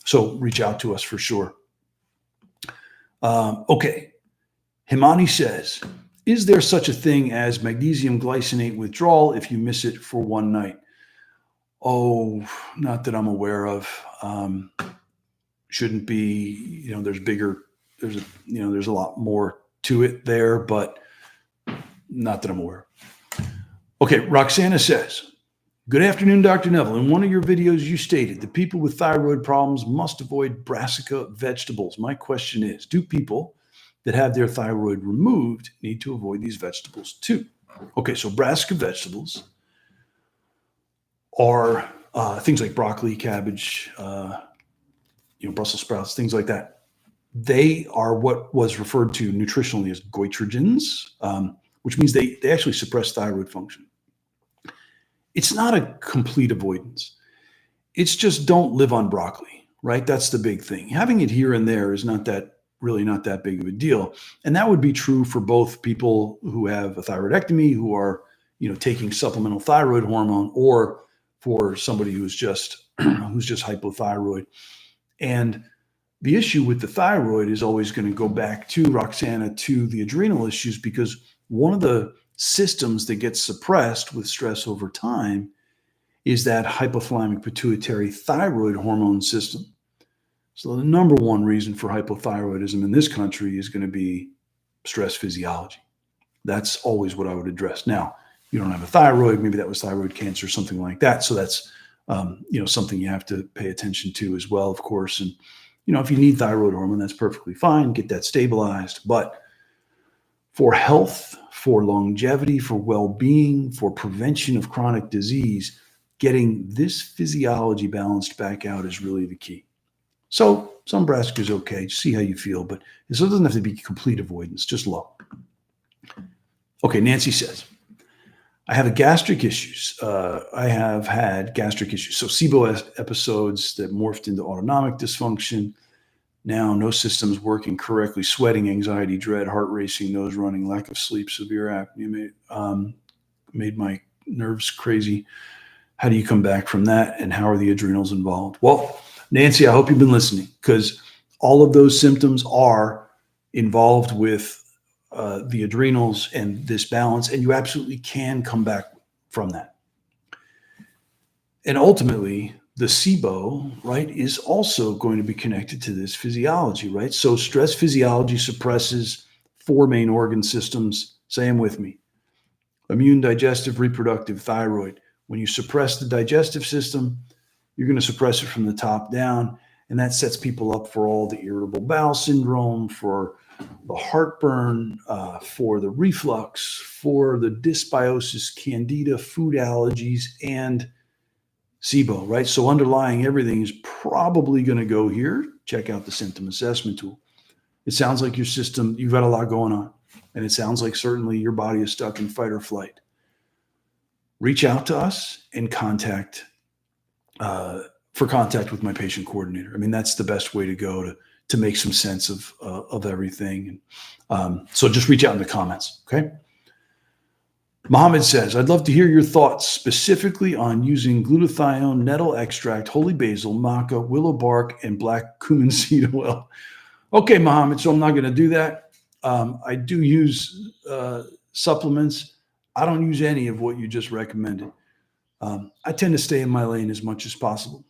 So reach out to us for sure. Okay. Himani says, is there such a thing as magnesium glycinate withdrawal if you miss it for one night? Oh, not that I'm aware of. Shouldn't be, there's a lot more to it there, but not that I'm aware. Okay. Roxana says, Good afternoon, Dr. Neville. In one of your videos, you stated that people with thyroid problems must avoid Brasa vegetables. My question is, do people that have their thyroid removed need to avoid these vegetables too? Okay, so Brasa vegetables are things like broccoli, cabbage, Brussels sprouts, things like that. They are what was referred to nutritionally as goitrogens, which means they actually suppress thyroid function. It's not a complete avoidance. It's just don't live on broccoli, right? That's the big thing. Having it here and there is really not that big of a deal. And that would be true for both people who have a thyroidectomy, who are, taking supplemental thyroid hormone, or for somebody who's just hypothyroid. And the issue with the thyroid is always going to go back to Roxana, to the adrenal issues, because one of the systems that gets suppressed with stress over time is that hypothalamic pituitary thyroid hormone system. So the number one reason for hypothyroidism in this country is going to be stress physiology. That's always what I would address. Now, you don't have a thyroid, maybe that was thyroid cancer, something like that. So that's something you have to pay attention to as well, of course. And if you need thyroid hormone, that's perfectly fine. Get that stabilized. But for health, for longevity, for well-being, for prevention of chronic disease, getting this physiology balanced back out is really the key. So some Brasa is okay. Just see how you feel. But this doesn't have to be complete avoidance, just low. Okay, Nancy says, I have gastric issues. I have had gastric issues. So SIBO episodes that morphed into autonomic dysfunction. Now, no systems working correctly, sweating, anxiety, dread, heart racing, nose running, lack of sleep, severe apnea made my nerves crazy. How do you come back from that? And how are the adrenals involved? Well, Nancy, I hope you've been listening, because all of those symptoms are involved with the adrenals and this balance, and you absolutely can come back from that. And ultimately, the SIBO, right, is also going to be connected to this physiology, right? So stress physiology suppresses four main organ systems. Say them with me: immune, digestive, reproductive, thyroid. When you suppress the digestive system, you're going to suppress it from the top down, and that sets people up for all the irritable bowel syndrome, for the heartburn, for the reflux, for the dysbiosis, candida, food allergies, and SIBO, right? So underlying everything is probably going to go here. Check out the symptom assessment tool. It sounds like your system, you've got a lot going on. And it sounds like certainly your body is stuck in fight or flight. Reach out to us and contact with my patient coordinator. I mean, that's the best way to go to make some sense of everything. And so just reach out in the comments, okay? Mohammed says, I'd love to hear your thoughts specifically on using glutathione, nettle extract, holy basil, maca, willow bark, and black cumin seed oil. Okay, Mohammed, so I'm not going to do that. I do use supplements. I don't use any of what you just recommended. I tend to stay in my lane as much as possible.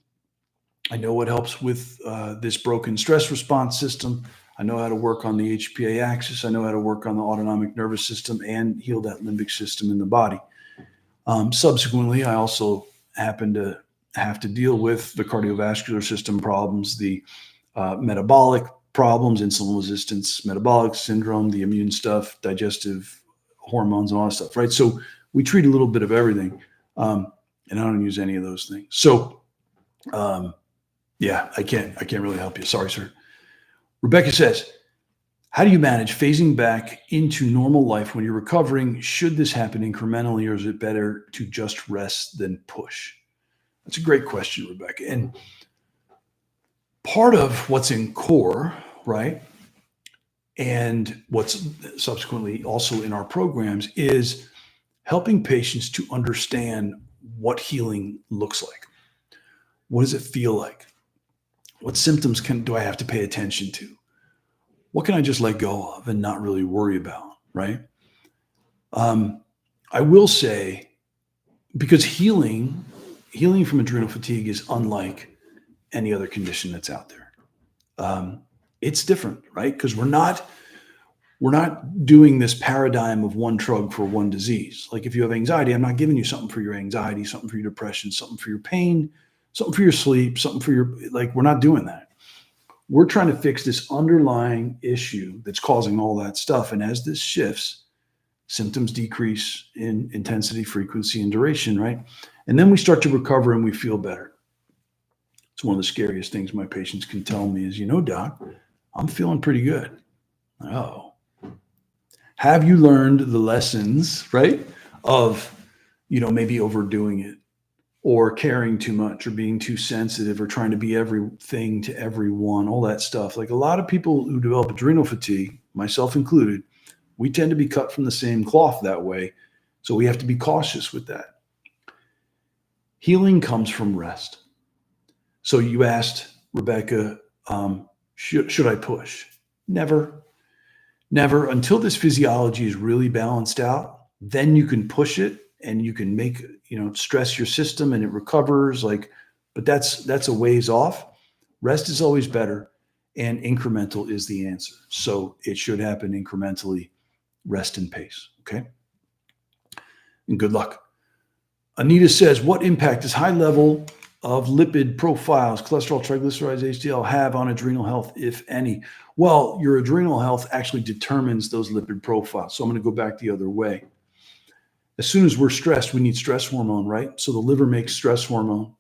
I know what helps with this broken stress response system. I know how to work on the HPA axis. I know how to work on the autonomic nervous system and heal that limbic system in the body. Subsequently, I also happen to have to deal with the cardiovascular system problems, the metabolic problems, insulin resistance, metabolic syndrome, the immune stuff, digestive hormones, and all that stuff, right? So we treat a little bit of everything, and I don't use any of those things. So, I can't really help you. Sorry, sir. Rebecca says, how do you manage phasing back into normal life when you're recovering? Should this happen incrementally, or is it better to just rest than push? That's a great question, Rebecca. And part of what's in core, right, and what's subsequently also in our programs is helping patients to understand what healing looks like. What does it feel like? What symptoms do I have to pay attention to? What can I just let go of and not really worry about, right? I will say, because healing from adrenal fatigue is unlike any other condition that's out there. It's different, right? Because we're not we're not doing this paradigm of one drug for one disease. Like if you have anxiety, I'm not giving you something for your anxiety, something for your depression, something for your pain, something for your sleep, something for your, like, we're not doing that. We're trying to fix this underlying issue that's causing all that stuff. And as this shifts, symptoms decrease in intensity, frequency, and duration, right? And then we start to recover and we feel better. It's one of the scariest things my patients can tell me is, doc, I'm feeling pretty good. Oh, have you learned the lessons, right, of, maybe overdoing it or caring too much or being too sensitive or trying to be everything to everyone, all that stuff? Like a lot of people who develop adrenal fatigue, myself included, we tend to be cut from the same cloth that way. So we have to be cautious with that. Healing comes from rest. So you asked, Rebecca, should I push? Never until this physiology is really balanced out. Then you can push it and you can make, stress your system and it recovers. But that's a ways off. Rest is always better, and incremental is the answer. So it should happen incrementally. Rest and pace. Okay. And good luck. Anita says, what impact does high level of lipid profiles, cholesterol, triglycerides, HDL, have on adrenal health, if any? Well, your adrenal health actually determines those lipid profiles. So I'm going to go back the other way. As soon as we're stressed, we need stress hormone, right? So the liver makes stress hormone,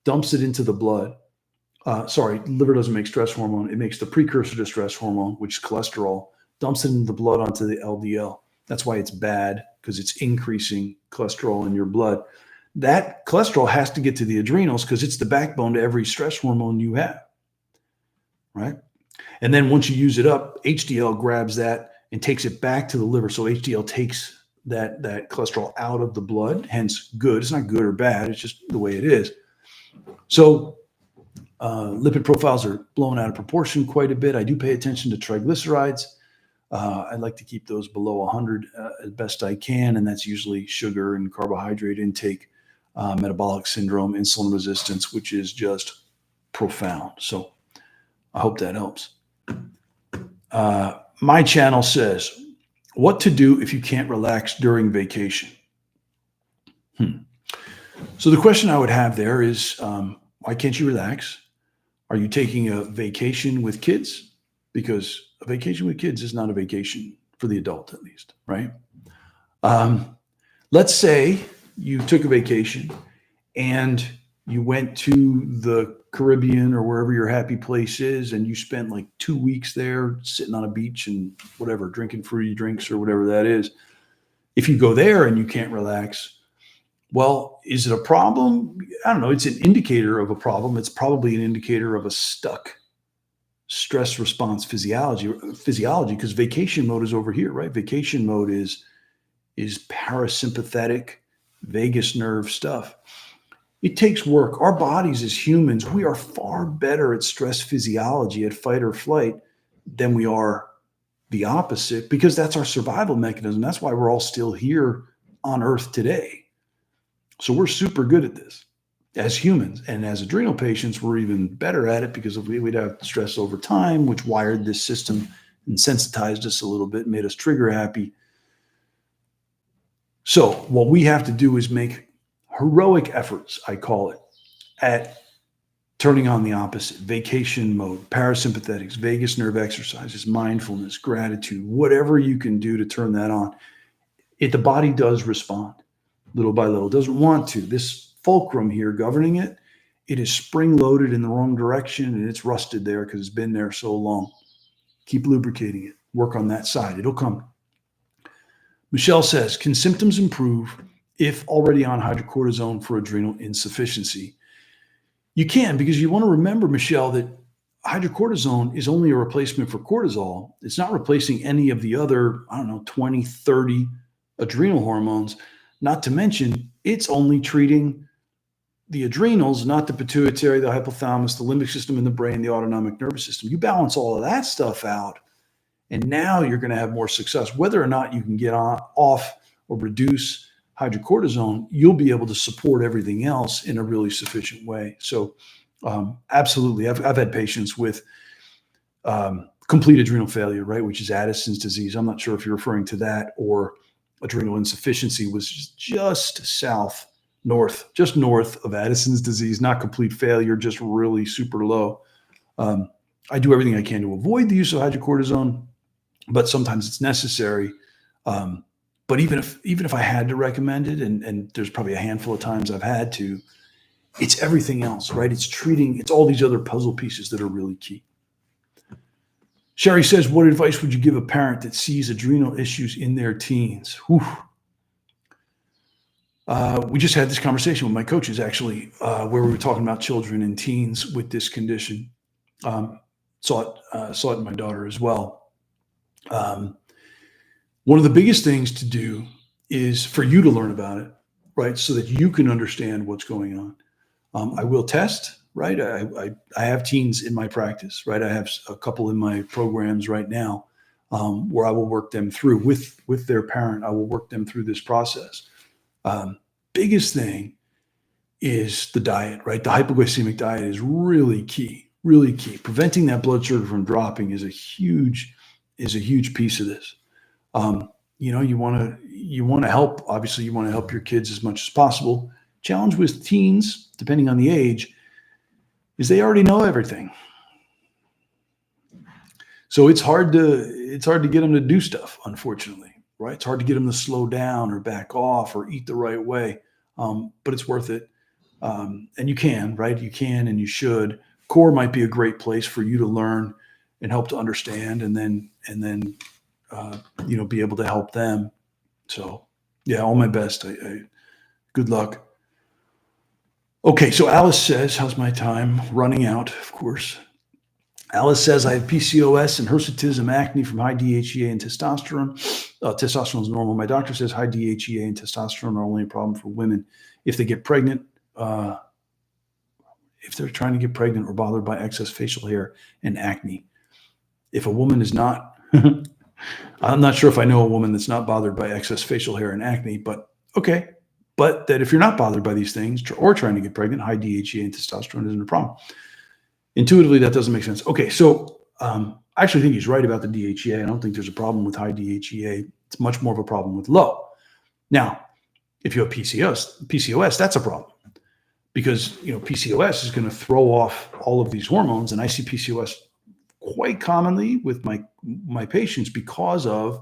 dumps it into the blood. Liver doesn't make stress hormone. It makes the precursor to stress hormone, which is cholesterol, dumps it into the blood onto the LDL. That's why it's bad, because it's increasing cholesterol in your blood. That cholesterol has to get to the adrenals because it's the backbone to every stress hormone you have, right? And then once you use it up, HDL grabs that and takes it back to the liver. So HDL takes that cholesterol out of the blood, hence good. It's not good or bad. It's just the way it is. So lipid profiles are blown out of proportion quite a bit. I do pay attention to triglycerides. I like to keep those below 100 as best I can, and that's usually sugar and carbohydrate intake, metabolic syndrome, insulin resistance, which is just profound. So I hope that helps. My channel says, what to do if you can't relax during vacation? So the question I would have there is, why can't you relax? Are you taking a vacation with kids? Because a vacation with kids is not a vacation for the adult, at least, right? Let's say you took a vacation and you went to the Caribbean or wherever your happy place is, and you spent like 2 weeks there sitting on a beach and whatever, drinking fruity drinks or whatever that is. If you go there and you can't relax, well, is it a problem? I don't know. It's an indicator of a problem. It's probably an indicator of a stuck stress response physiology, because vacation mode is over here, right? Vacation mode is parasympathetic vagus nerve stuff. It takes work. Our bodies as humans, we are far better at stress physiology, at fight or flight, than we are the opposite, because that's our survival mechanism. That's why we're all still here on Earth today. So we're super good at this as humans. And as adrenal patients, we're even better at it because we'd have stress over time, which wired this system and sensitized us a little bit, made us trigger happy. So what we have to do is make heroic efforts, I call it, at turning on the opposite. Vacation mode, parasympathetics, vagus nerve exercises, mindfulness, gratitude, whatever you can do to turn that on. The body does respond little by little. It doesn't want to. This fulcrum here governing it, it is spring-loaded in the wrong direction, and it's rusted there because it's been there so long. Keep lubricating it. Work on that side. It'll come. Michelle says, can symptoms improve if already on hydrocortisone for adrenal insufficiency? You can, because you want to remember, Michelle, that hydrocortisone is only a replacement for cortisol. It's not replacing any of the other, 20, 30 adrenal hormones. Not to mention, it's only treating the adrenals, not the pituitary, the hypothalamus, the limbic system in the brain, the autonomic nervous system. You balance all of that stuff out, and now you're going to have more success. Whether or not you can get off or reduce hydrocortisone, you'll be able to support everything else in a really sufficient way. So absolutely. I've had patients with complete adrenal failure, right, which is Addison's disease. I'm not sure if you're referring to that or adrenal insufficiency, was just north of Addison's disease, not complete failure, just really super low. I do everything I can to avoid the use of hydrocortisone, but sometimes it's necessary. But even if I had to recommend it, and there's probably a handful of times I've had to, it's everything else, right? It's all these other puzzle pieces that are really key. Sherry says, what advice would you give a parent that sees adrenal issues in their teens? Whew. We just had this conversation with my coaches, actually, where we were talking about children and teens with this condition. Saw it in my daughter as well. One of the biggest things to do is for you to learn about it, right? So that you can understand what's going on. I will test, right? I have teens in my practice, right? I have a couple in my programs right now where I will work them through with their parent. I will work them through this process. Biggest thing is the diet, right? The hypoglycemic diet is really key, really key. Preventing that blood sugar from dropping is a huge piece of this. You want to help, obviously you want to help your kids as much as possible. Challenge with teens, depending on the age, is they already know everything. So it's hard to get them to do stuff, unfortunately, right? It's hard to get them to slow down or back off or eat the right way. But it's worth it. And you can, right? You can, and you should. Core might be a great place for you to learn and help to understand, and then be able to help them. So yeah, all my best. Good luck. Okay. So Alice says, how's my time? Running out, of course. Alice says, I have PCOS and hirsutism, acne from high DHEA and testosterone. Testosterone is normal. My doctor says high DHEA and testosterone are only a problem for women if they get pregnant, if they're trying to get pregnant or bothered by excess facial hair and acne. If a woman is not, I'm not sure if I know a woman that's not bothered by excess facial hair and acne, but okay. But that if you're not bothered by these things or trying to get pregnant, high DHEA and testosterone isn't a problem. Intuitively, that doesn't make sense. Okay, so I actually think he's right about the DHEA. I don't think there's a problem with high DHEA. It's much more of a problem with low. Now, if you have PCOS, that's a problem because PCOS is going to throw off all of these hormones, and I see PCOS quite commonly with my patients because of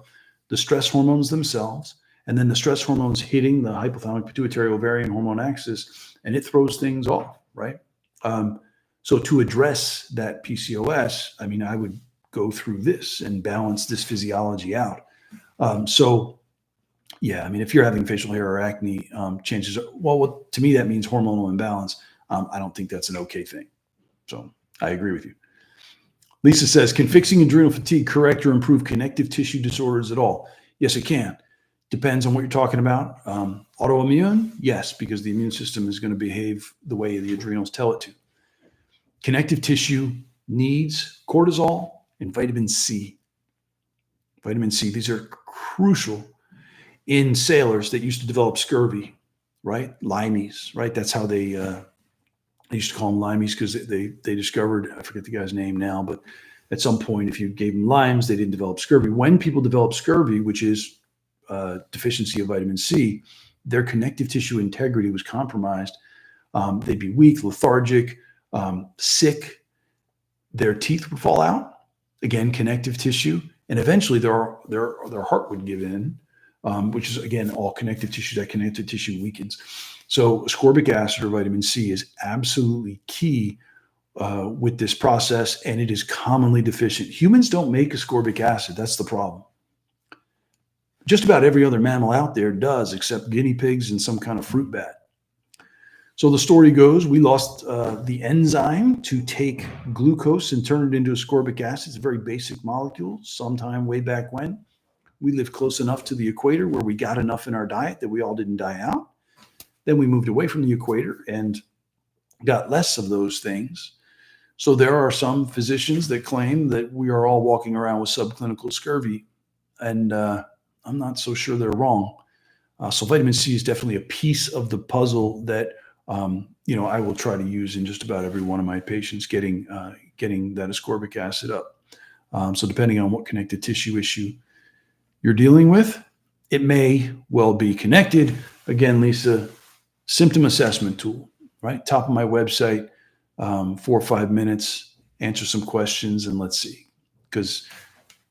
the stress hormones themselves, and then the stress hormones hitting the hypothalamic pituitary ovarian hormone axis, and it throws things off, right? So to address that PCOS, I would go through this and balance this physiology out. If you're having facial hair or acne, chances are, to me, that means hormonal imbalance. I don't think that's an okay thing. So I agree with you. Lisa says, can fixing adrenal fatigue correct or improve connective tissue disorders at all? Yes, it can. Depends on what you're talking about. Autoimmune, yes, because the immune system is going to behave the way the adrenals tell it to. Connective tissue needs cortisol and vitamin C. Vitamin C, these are crucial in sailors that used to develop scurvy, right? Limeys, right? That's how they used to call them limeys because they discovered, I forget the guy's name now, but at some point, if you gave them limes, they didn't develop scurvy. When people develop scurvy, which is deficiency of vitamin C, their connective tissue integrity was compromised. They'd be weak, lethargic, sick. Their teeth would fall out. Again, connective tissue, and eventually their heart would give in, which is again all connective tissue. That connective tissue weakens. So ascorbic acid or vitamin C is absolutely key with this process, and it is commonly deficient. Humans don't make ascorbic acid. That's the problem. Just about every other mammal out there does, except guinea pigs and some kind of fruit bat. So the story goes, we lost the enzyme to take glucose and turn it into ascorbic acid. It's a very basic molecule. Sometime way back when, we lived close enough to the equator where we got enough in our diet that we all didn't die out. Then we moved away from the equator and got less of those things. So there are some physicians that claim that we are all walking around with subclinical scurvy, and I'm not so sure they're wrong. So vitamin C is definitely a piece of the puzzle that I will try to use in just about every one of my patients, getting that ascorbic acid up. So depending on what connective tissue issue you're dealing with, it may well be connected. Again, Lisa, symptom assessment tool, right? Top of my website, 4 or 5 minutes, answer some questions, and let's see. Because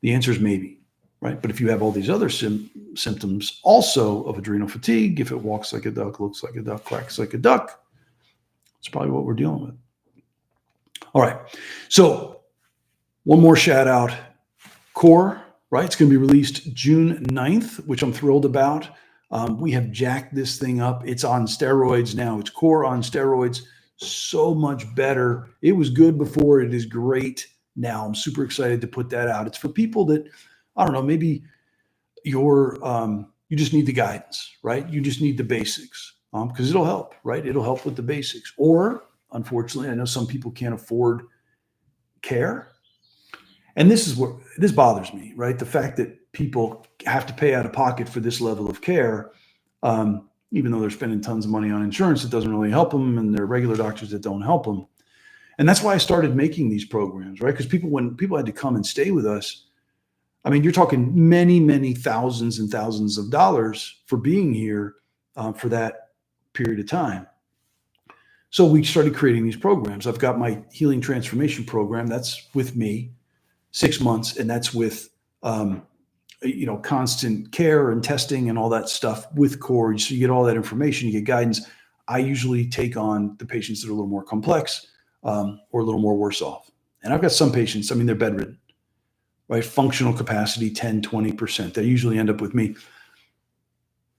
the answer is maybe, right? But if you have all these other symptoms also of adrenal fatigue, if it walks like a duck, looks like a duck, quacks like a duck, it's probably what we're dealing with. All right. So one more shout out. Core, right? It's going to be released June 9th, which I'm thrilled about. We have jacked this thing up. It's on steroids now. It's Core on steroids. So much better. It was good before. It is great now. I'm super excited to put that out. It's for people that, I don't know, maybe you just need the guidance, right? You just need the basics because it'll help, right? It'll help with the basics. Or, unfortunately, I know some people can't afford care. And this bothers me, right? The fact that people have to pay out of pocket for this level of care, even though they're spending tons of money on insurance, it doesn't really help them, and there are regular doctors that don't help them. And that's why I started making these programs, right? Because when people had to come and stay with us, I mean, you're talking many, many thousands and thousands of dollars for being here for that period of time. So we started creating these programs. I've got my healing transformation program. That's with me, 6 months. And that's with, constant care and testing and all that stuff with Core. So you get all that information, you get guidance. I usually take on the patients that are a little more complex or a little more worse off. And I've got some patients, I mean, they're bedridden, right? Functional capacity, 10, 20%. They usually end up with me.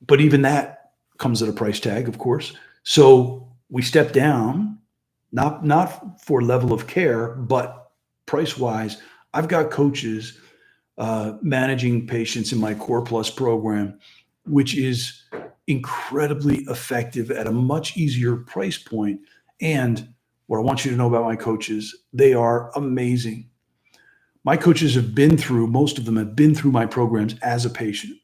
But even that comes at a price tag, of course. So we step down, not for level of care, but price-wise. I've got coaches managing patients in my Core Plus program, which is incredibly effective at a much easier price point. And what I want you to know about my coaches, they are amazing. My coaches most of them have been through my programs as a patient.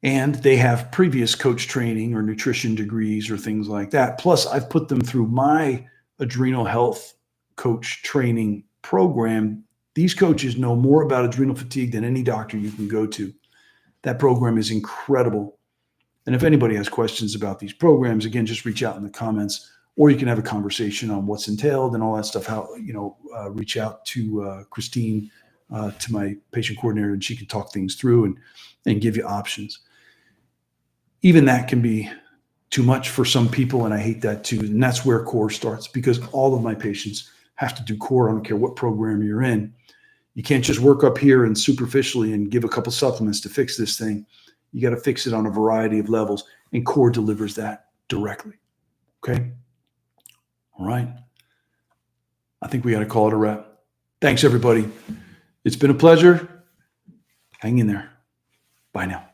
And they have previous coach training or nutrition degrees or things like that. Plus, I've put them through my adrenal health coach training program. These coaches know more about adrenal fatigue than any doctor you can go to. That program is incredible. And if anybody has questions about these programs, again, just reach out in the comments, or you can have a conversation on what's entailed and all that stuff. Reach out to Christine, to my patient coordinator, and she can talk things through and give you options. Even that can be too much for some people, and I hate that too. And that's where Core starts, because all of my patients have to do Core. I don't care what program you're in. You can't just work up here and superficially and give a couple supplements to fix this thing. You got to fix it on a variety of levels, and Core delivers that directly. Okay? All right. I think we got to call it a wrap. Thanks, everybody. It's been a pleasure. Hang in there. Bye now.